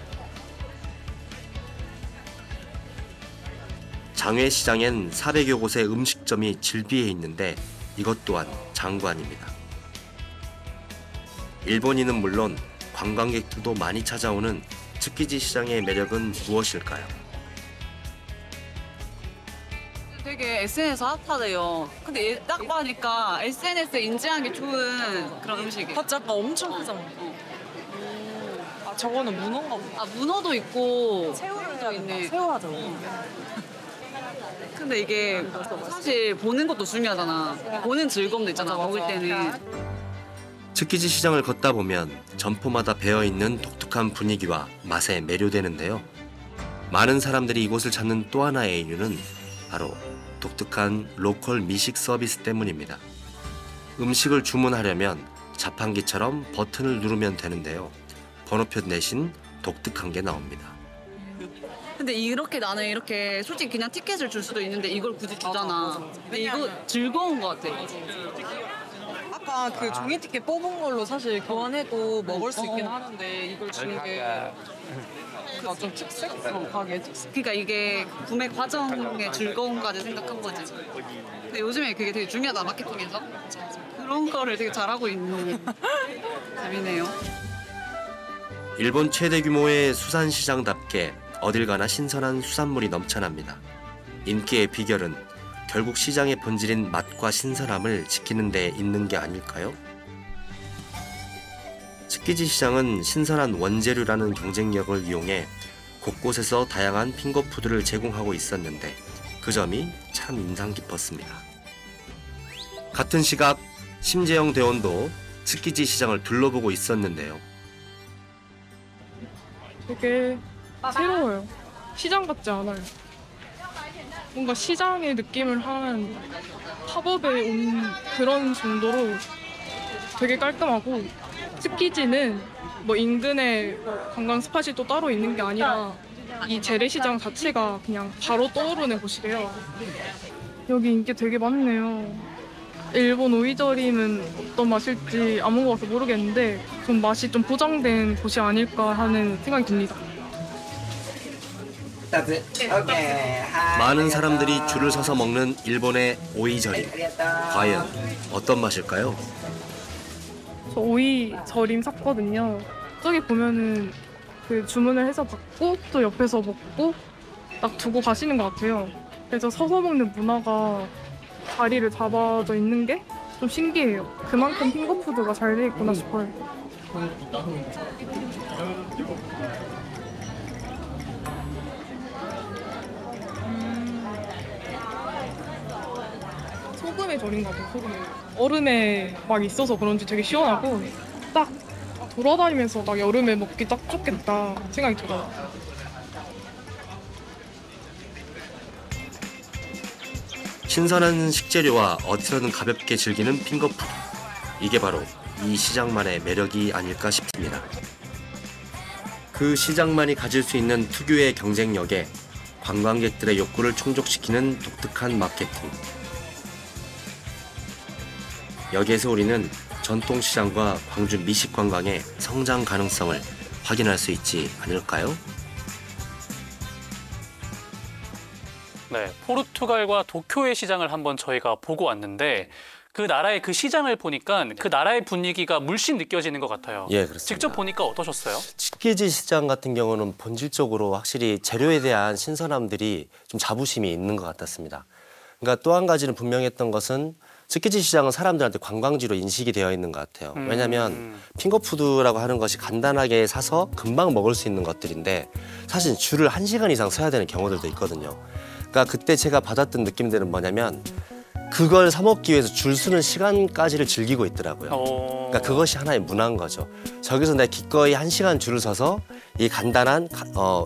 Speaker 3: 장외시장엔 400여 곳의 음식점이 질비해 있는데 이것 또한 장관입니다. 일본인은 물론 관광객들도 많이 찾아오는 츠키지 시장의 매력은 무엇일까요?
Speaker 20: 되게 SNS 핫하대요. 근데 얘 딱 봐니까 SNS에 인지하기 좋은 그런 음식이에요.
Speaker 14: 약간 엄청 크잖아. 아 저거는 문어인가 보다.
Speaker 20: 아 문어도 있고
Speaker 14: 새우도
Speaker 20: 있네.
Speaker 14: 새우하죠.
Speaker 20: 근데 이게 사실 보는 것도 중요하잖아. 보는 즐거움도 있잖아. 먹을 때는.
Speaker 3: 츠키지 시장을 걷다 보면 점포마다 배어있는 독특한 분위기와 맛에 매료되는데요. 많은 사람들이 이곳을 찾는 또 하나의 이유는 바로 독특한 로컬 미식 서비스 때문입니다. 음식을 주문하려면 자판기처럼 버튼을 누르면 되는데요. 번호표 대신 독특한 게 나옵니다.
Speaker 20: 근데 이렇게 나는 이렇게 솔직히 그냥 티켓을 줄 수도 있는데 이걸 굳이 주잖아. 근데 이거 즐거운 것 같아.
Speaker 14: 아까 그 종이 티켓 뽑은 걸로 사실 교환해도 먹을 수 있긴 하는데 이걸 주는 게 좀 특색? 가게 특색.
Speaker 20: 그러니까 이게 구매 과정의 즐거움까지 생각한 거지. 근데 요즘에 그게 되게 중요하다 마케팅에서. 그런 거를 되게 잘하고 있는 재미네요.
Speaker 3: 일본 최대 규모의 수산시장답게 어딜 가나 신선한 수산물이 넘쳐납니다. 인기의 비결은 결국 시장의 본질인 맛과 신선함을 지키는 데 있는 게 아닐까요? 츠키지 시장은 신선한 원재료라는 경쟁력을 이용해 곳곳에서 다양한 핑거푸드를 제공하고 있었는데 그 점이 참 인상 깊었습니다. 같은 시각 심재영 대원도 츠키지 시장을 둘러보고 있었는데요.
Speaker 14: 되게 새로워요. 시장 같지 않아요. 뭔가 시장의 느낌을 한 팝업에 온 그런 정도로 되게 깔끔하고 츠키지는 뭐 인근에 관광 스팟이 또 따로 있는 게 아니라 이 재래시장 자체가 그냥 바로 떠오르는 곳이래요. 여기 인기 되게 많네요. 일본 오이절임은 어떤 맛일지 안 먹어봐서 모르겠는데 좀 맛이 좀 보장된 곳이 아닐까 하는 생각이 듭니다.
Speaker 3: 많은 사람들이 줄을 서서 먹는 일본의 오이절임. 과연 어떤 맛일까요?
Speaker 14: 저 오이 절임 샀거든요. 저기 보면은 그 주문을 해서 받고 또 옆에서 먹고 딱 두고 가시는 것 같아요. 그래서 서서 먹는 문화가 자리를 잡아져 있는 게 좀 신기해요. 그만큼 핑거푸드가 잘 돼 있구나 싶어요. 소금에 절인 것 같아요. 소금에. 얼음에 막 있어서 그런지 되게 시원하고 딱 돌아다니면서 막 여름에 먹기 딱 좋겠다 생각이 들어요.
Speaker 3: 신선한 식재료와 어디서든 가볍게 즐기는 핑거푸드. 이게 바로 이 시장만의 매력이 아닐까 싶습니다. 그 시장만이 가질 수 있는 특유의 경쟁력에 관광객들의 욕구를 충족시키는 독특한 마케팅. 여기에서 우리는 전통시장과 광주 미식관광의 성장 가능성을 확인할 수 있지 않을까요?
Speaker 1: 네, 포르투갈과 도쿄의 시장을 한번 저희가 보고 왔는데 그 나라의 그 시장을 보니까 그 나라의 분위기가 물씬 느껴지는 것 같아요.
Speaker 3: 예, 그렇습니다.
Speaker 1: 직접 보니까 어떠셨어요?
Speaker 3: 치키지 시장 같은 경우는 본질적으로 확실히 재료에 대한 신선함들이 좀 자부심이 있는 것 같았습니다. 그러니까 또 한 가지는 분명했던 것은 치키지 시장은 사람들한테 관광지로 인식이 되어 있는 것 같아요. 왜냐하면 핑거푸드라고 하는 것이 간단하게 사서 금방 먹을 수 있는 것들인데 사실 줄을 1시간 이상 서야 되는 경우들도 있거든요. 그러니까 그때 제가 받았던 느낌들은 뭐냐면 그걸 사 먹기 위해서 줄 서는 시간까지를 즐기고 있더라고요. 그러니까 그것이 하나의 문화인 거죠. 저기서 내가 기꺼이 1시간 줄을 서서 이 간단한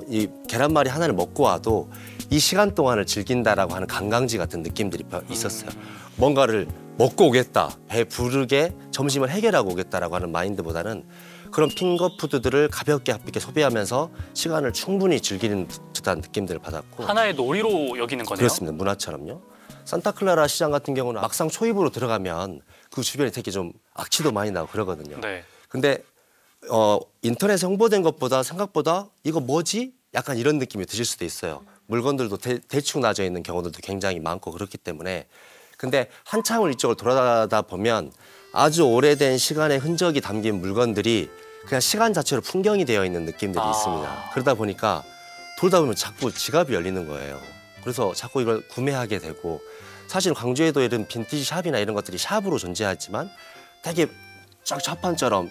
Speaker 3: 이 계란말이 하나를 먹고 와도 이 시간 동안을 즐긴다라고 하는 관광지 같은 느낌들이 있었어요. 뭔가를 먹고 오겠다, 배 부르게 점심을 해결하고 오겠다라고 하는 마인드보다는 그런 핑거푸드들을 가볍게 소비하면서 시간을 충분히 즐기는 듯한 느낌들을 받았고
Speaker 1: 하나의 놀이로 여기는 거네요.
Speaker 3: 그렇습니다. 문화처럼요. 산타클라라 시장 같은 경우는 막상 초입으로 들어가면 그 주변에 되게 좀 악취도 많이 나고 그러거든요.
Speaker 1: 네.
Speaker 3: 근데 인터넷에 홍보된 것보다 생각보다 이거 뭐지? 약간 이런 느낌이 드실 수도 있어요. 물건들도 대충 놔져 있는 경우들도 굉장히 많고 그렇기 때문에 근데 한참을 이쪽을 돌아다니다 보면 아주 오래된 시간의 흔적이 담긴 물건들이 그냥 시간 자체로 풍경이 되어 있는 느낌들이 있습니다. 그러다 보니까 돌다 보면 자꾸 지갑이 열리는 거예요. 그래서 자꾸 이걸 구매하게 되고 사실 광주에도 이런 빈티지 샵이나 이런 것들이 샵으로 존재하지만 되게 쫙 좌판처럼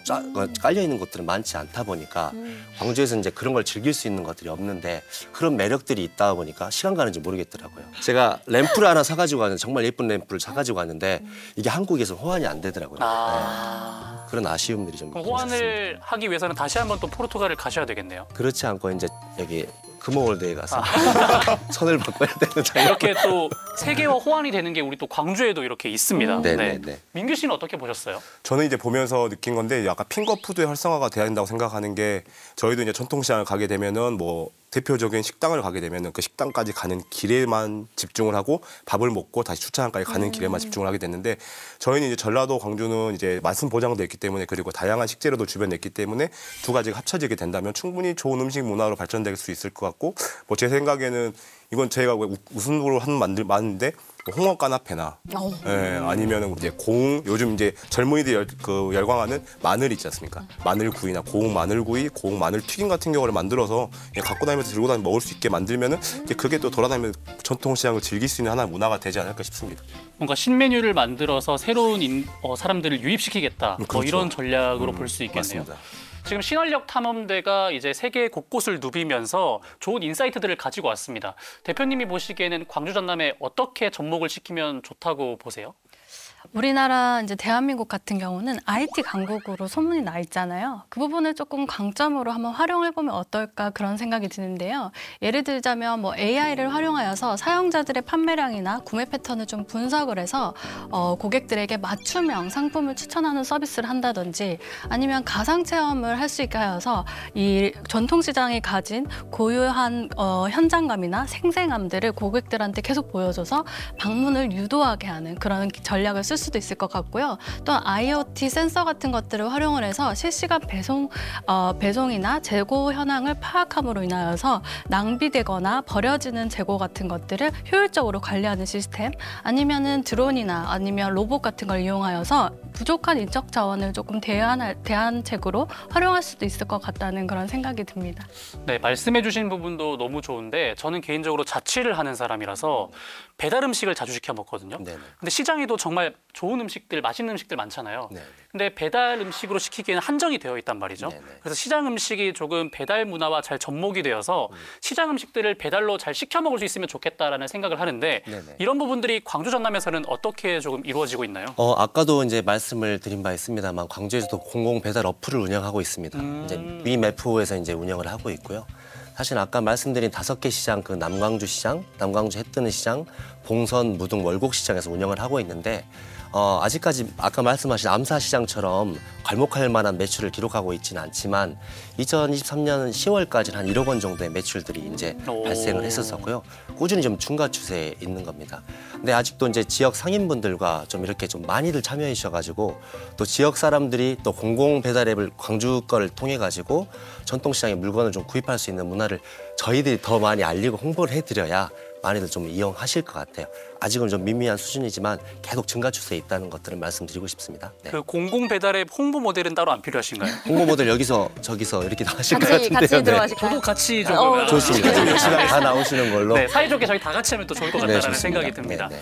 Speaker 3: 깔려 있는 곳들은 많지 않다 보니까 광주에서 이제 그런 걸 즐길 수 있는 것들이 없는데 그런 매력들이 있다 보니까 시간 가는지 모르겠더라고요. 제가 램프를 하나 사가지고 왔는데 정말 예쁜 램프를 사가지고 왔는데 이게 한국에서 호환이 안 되더라고요. 네. 그런 아쉬움들이 좀 있습니다.
Speaker 1: 호환을 하기 위해서는 다시 한번 또 포르투갈을 가셔야 되겠네요.
Speaker 3: 그렇지 않고 이제 여기 금호월드에 가서 선을 바꿔야 되는
Speaker 1: 이렇게 또 세계화 호환이 되는 게 우리 또 광주에도 이렇게 있습니다.
Speaker 3: 네네네.
Speaker 1: 네. 민규 씨는 어떻게 보셨어요?
Speaker 5: 저는 이제 보면서 느낀 건데 약간 핑거푸드의 활성화가 돼야 된다고 생각하는 게 저희도 이제 전통시장을 가게 되면은 뭐 대표적인 식당을 가게 되면은 그 식당까지 가는 길에만 집중을 하고 밥을 먹고 다시 주차장까지 가는 길에만 집중을 하게 됐는데 저희는 이제 전라도 광주는 이제 맛은 보장돼 있기 때문에 그리고 다양한 식재료도 주변에 있기 때문에 두 가지가 합쳐지게 된다면 충분히 좋은 음식 문화로 발전될 수 있을 것 같고 뭐 제 생각에는 이건 제가 웃음으로 만드는데 홍어 까나페나 아니면은 이제 고흥 요즘 이제 젊은이들 열광하는 마늘 있지 않습니까? 마늘구이나 고흥 마늘구이, 고흥 마늘 튀김 같은 경우를 만들어서 그냥 갖고 다니면서 들고 다니면서 먹을 수 있게 만들면은 이제 그게 또 돌아다니면서 전통시장을 즐길 수 있는 하나의 문화가 되지 않을까 싶습니다.
Speaker 1: 뭔가 신메뉴를 만들어서 새로운 사람들을 유입시키겠다.
Speaker 5: 그렇죠.
Speaker 1: 뭐 이런 전략으로 볼 수 있겠네요.
Speaker 5: 맞습니다.
Speaker 1: 지금 신원력 탐험대가 이제 세계 곳곳을 누비면서 좋은 인사이트들을 가지고 왔습니다. 대표님이 보시기에는 광주 전남에 어떻게 접목을 시키면 좋다고 보세요?
Speaker 4: 우리나라 이제 대한민국 같은 경우는 IT 강국으로 소문이 나 있잖아요. 그 부분을 조금 강점으로 한번 활용해 보면 어떨까 그런 생각이 드는데요. 예를 들자면 뭐 AI를 활용하여서 사용자들의 판매량이나 구매 패턴을 좀 분석을 해서 고객들에게 맞춤형 상품을 추천하는 서비스를 한다든지 아니면 가상 체험을 할 수 있게 하여서 이 전통시장이 가진 고유한 현장감이나 생생함들을 고객들한테 계속 보여줘서 방문을 유도하게 하는 그런 전략을 쓸 수도 있을 것 같고요. 또한 IoT 센서 같은 것들을 활용을 해서 실시간 배송이나 재고 현황을 파악함으로 인하여서 낭비되거나 버려지는 재고 같은 것들을 효율적으로 관리하는 시스템 아니면은 드론이나 아니면 로봇 같은 걸 이용하여서 부족한 인적 자원을 조금 대안책으로 활용할 수도 있을 것 같다는 그런 생각이 듭니다.
Speaker 1: 네, 말씀해 주신 부분도 너무 좋은데 저는 개인적으로 자취를 하는 사람이라서 배달 음식을 자주 시켜 먹거든요.
Speaker 3: 네네.
Speaker 1: 근데 시장에도 정말 좋은 음식들, 맛있는 음식들 많잖아요.
Speaker 3: 네네.
Speaker 1: 근데 배달 음식으로 시키기에는 한정이 되어 있단 말이죠.
Speaker 3: 네네.
Speaker 1: 그래서 시장 음식이 조금 배달 문화와 잘 접목이 되어서 시장 음식들을 배달로 잘 시켜 먹을 수 있으면 좋겠다라는 생각을 하는데
Speaker 3: 네네.
Speaker 1: 이런 부분들이 광주 전남에서는 어떻게 조금 이루어지고 있나요?
Speaker 3: 아까도 이제 말씀을 드린 바 있습니다만 광주에서도 공공 배달 어플을 운영하고 있습니다. 이제 위메프에서 이제 운영을 하고 있고요. 사실 아까 말씀드린 5개 시장, 그 남광주 시장, 남광주 해뜨는 시장, 봉선, 무등, 월곡 시장에서 운영을 하고 있는데 아직까지 아까 말씀하신 암사 시장처럼 괄목할 만한 매출을 기록하고 있지는 않지만 2023년 10월까지는 한 1억 원 정도의 매출들이 이제 발생을 했었고요. 꾸준히 좀 증가 추세에 있는 겁니다. 근데 아직도 이제 지역 상인분들과 좀 이렇게 좀 많이들 참여해 주셔가지고 또 지역 사람들이 또 공공 배달 앱을 광주 거를 통해 가지고 전통시장에 물건을 좀 구입할 수 있는 문화를 저희들이 더 많이 알리고 홍보를 해드려야 많이들 좀 이용하실 것 같아요. 아직은 좀 미미한 수준이지만 계속 증가 추세에 있다는 것들을 말씀드리고 싶습니다. 네.
Speaker 1: 그 공공 배달앱 홍보 모델은 따로 안 필요하신가요?
Speaker 3: 홍보 모델 여기서 저기서 이렇게 나가실 것 같은데요.
Speaker 2: 같이 들어가실까요?
Speaker 1: 저도 같이 좀
Speaker 3: 좋습니다. 시간에 다 나오시는 걸로.
Speaker 1: 네, 사이좋게 저희 다 같이 하면 또 좋을 것 같다는 생각이 듭니다.
Speaker 3: 네.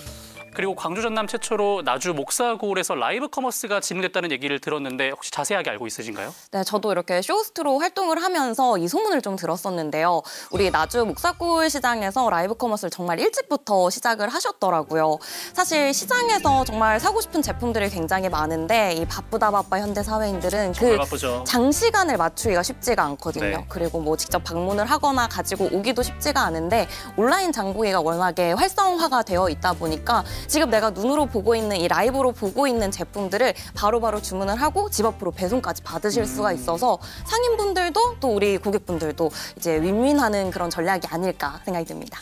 Speaker 1: 그리고 광주 전남 최초로 나주 목사고울에서 라이브 커머스가 진행됐다는 얘기를 들었는데 혹시 자세하게 알고 있으신가요?
Speaker 2: 네, 저도 이렇게 쇼호스트로 활동을 하면서 이 소문을 좀 들었었는데요. 우리 나주 목사골 시장에서 라이브 커머스를 정말 일찍부터 시작을 하셨더라고요. 사실 시장에서 정말 사고 싶은 제품들이 굉장히 많은데 이 바쁘다 현대 사회인들은 그
Speaker 1: 바쁘죠.
Speaker 2: 장시간을 맞추기가 쉽지가 않거든요.
Speaker 1: 네.
Speaker 2: 그리고 뭐 직접 방문을 하거나 가지고 오기도 쉽지가 않은데 온라인 장보기가 워낙에 활성화가 되어 있다 보니까 지금 내가 눈으로 보고 있는 이 라이브로 보고 있는 제품들을 바로바로 주문을 하고 집 앞으로 배송까지 받으실 수가 있어서 상인분들도 또 우리 고객분들도 이제 윈윈하는 그런 전략이 아닐까 생각이 듭니다.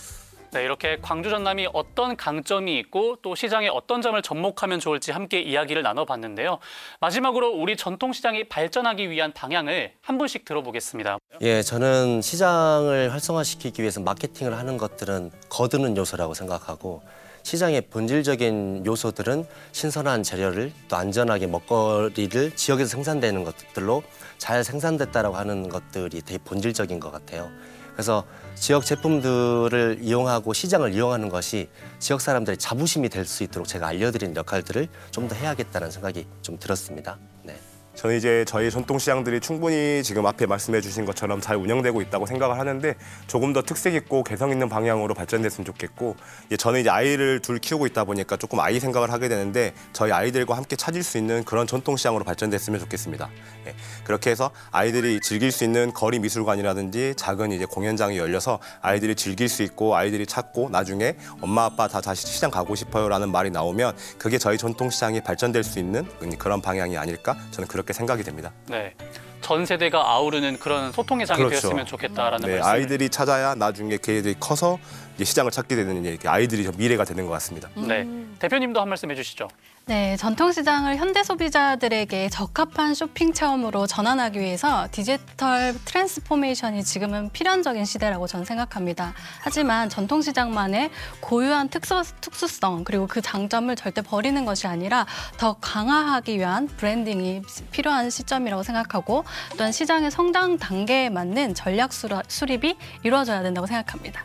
Speaker 1: 네, 이렇게 광주 전남이 어떤 강점이 있고 또 시장에 어떤 점을 접목하면 좋을지 함께 이야기를 나눠봤는데요. 마지막으로 우리 전통시장이 발전하기 위한 방향을 한 분씩 들어보겠습니다.
Speaker 3: 예, 저는 시장을 활성화시키기 위해서 마케팅을 하는 것들은 거드는 요소라고 생각하고 시장의 본질적인 요소들은 신선한 재료를 또 안전하게 먹거리를 지역에서 생산되는 것들로 잘 생산됐다라고 하는 것들이 되게 본질적인 것 같아요. 그래서 지역 제품들을 이용하고 시장을 이용하는 것이 지역 사람들의 자부심이 될 수 있도록 제가 알려드리는 역할들을 좀 더 해야겠다는 생각이 좀 들었습니다. 네.
Speaker 5: 저는 이제 저희 전통시장들이 충분히 지금 앞에 말씀해 주신 것처럼 잘 운영되고 있다고 생각을 하는데 조금 더 특색 있고 개성 있는 방향으로 발전됐으면 좋겠고 저는 이제 아이를 둘 키우고 있다 보니까 조금 아이 생각을 하게 되는데 저희 아이들과 함께 찾을 수 있는 그런 전통시장으로 발전됐으면 좋겠습니다. 예, 그렇게 해서 아이들이 즐길 수 있는 거리 미술관이라든지 작은 이제 공연장이 열려서 아이들이 즐길 수 있고 아이들이 찾고 나중에 엄마 아빠 다 다시 시장 가고 싶어요라는 말이 나오면 그게 저희 전통시장이 발전될 수 있는 그런 방향이 아닐까 저는 그렇게 생각이 됩니다.
Speaker 1: 네, 전 세대가 아우르는 그런 소통의 장이 되었으면 좋겠다라는 말씀.
Speaker 5: 아이들이 찾아야 나중에 걔들이 커서 이제 시장을 찾게 되는 이제 아이들이 미래가 되는 것 같습니다.
Speaker 1: 네, 대표님도 한 말씀 해주시죠.
Speaker 4: 네, 전통시장을 현대 소비자들에게 적합한 쇼핑 체험으로 전환하기 위해서 디지털 트랜스포메이션이 지금은 필연적인 시대라고 저는 생각합니다. 하지만 전통시장만의 고유한 특수성 그리고 그 장점을 절대 버리는 것이 아니라 더 강화하기 위한 브랜딩이 필요한 시점이라고 생각하고 또한 시장의 성장 단계에 맞는 전략 수립이 이루어져야 된다고 생각합니다.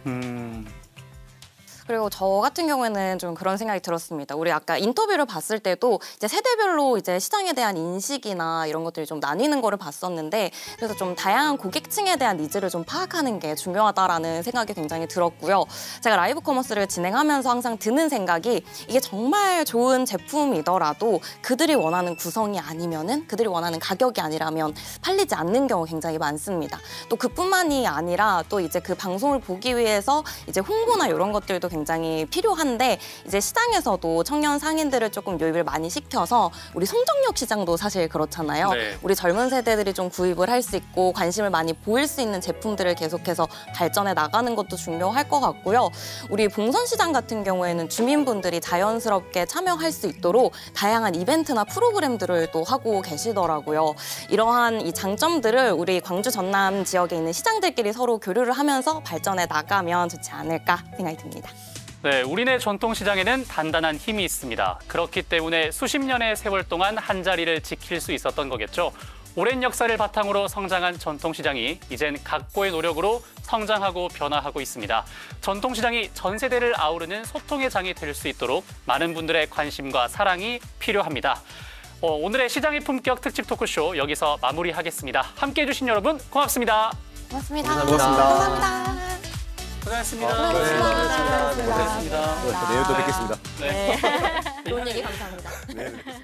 Speaker 2: 그리고 저 같은 경우에는 좀 그런 생각이 들었습니다. 우리 아까 인터뷰를 봤을 때도 이제 세대별로 이제 시장에 대한 인식이나 이런 것들이 좀 나뉘는 거를 봤었는데 그래서 좀 다양한 고객층에 대한 니즈를 좀 파악하는 게 중요하다라는 생각이 굉장히 들었고요. 제가 라이브 커머스를 진행하면서 항상 드는 생각이 이게 정말 좋은 제품이더라도 그들이 원하는 구성이 아니면은 그들이 원하는 가격이 아니라면 팔리지 않는 경우 굉장히 많습니다. 또 그뿐만이 아니라 또 이제 그 방송을 보기 위해서 이제 홍보나 이런 것들도 굉장히 필요한데 이제 시장에서도 청년 상인들을 조금 유입을 많이 시켜서 우리 송정역 시장도 사실 그렇잖아요.
Speaker 1: 네.
Speaker 2: 우리 젊은 세대들이 좀 구입을 할 수 있고 관심을 많이 보일 수 있는 제품들을 계속해서 발전해 나가는 것도 중요할 것 같고요. 우리 봉선시장 같은 경우에는 주민분들이 자연스럽게 참여할 수 있도록 다양한 이벤트나 프로그램들을 또 하고 계시더라고요. 이러한 이 장점들을 우리 광주 전남 지역에 있는 시장들끼리 서로 교류를 하면서 발전해 나가면 좋지 않을까 생각이 듭니다.
Speaker 1: 네, 우리네 전통시장에는 단단한 힘이 있습니다. 그렇기 때문에 수십 년의 세월 동안 한자리를 지킬 수 있었던 거겠죠. 오랜 역사를 바탕으로 성장한 전통시장이 이젠 각고의 노력으로 성장하고 변화하고 있습니다. 전통시장이 전 세대를 아우르는 소통의 장이 될 수 있도록 많은 분들의 관심과 사랑이 필요합니다. 오늘의 시장의 품격 특집 토크쇼 여기서 마무리하겠습니다. 함께해 주신 여러분 고맙습니다.
Speaker 2: 고맙습니다.
Speaker 1: 감사합니다. 고생하셨습니다.
Speaker 2: 고생하셨습니다.
Speaker 1: 고생하셨습니다.
Speaker 5: 내일도 뵙겠습니다.
Speaker 2: 좋은 얘기 감사합니다.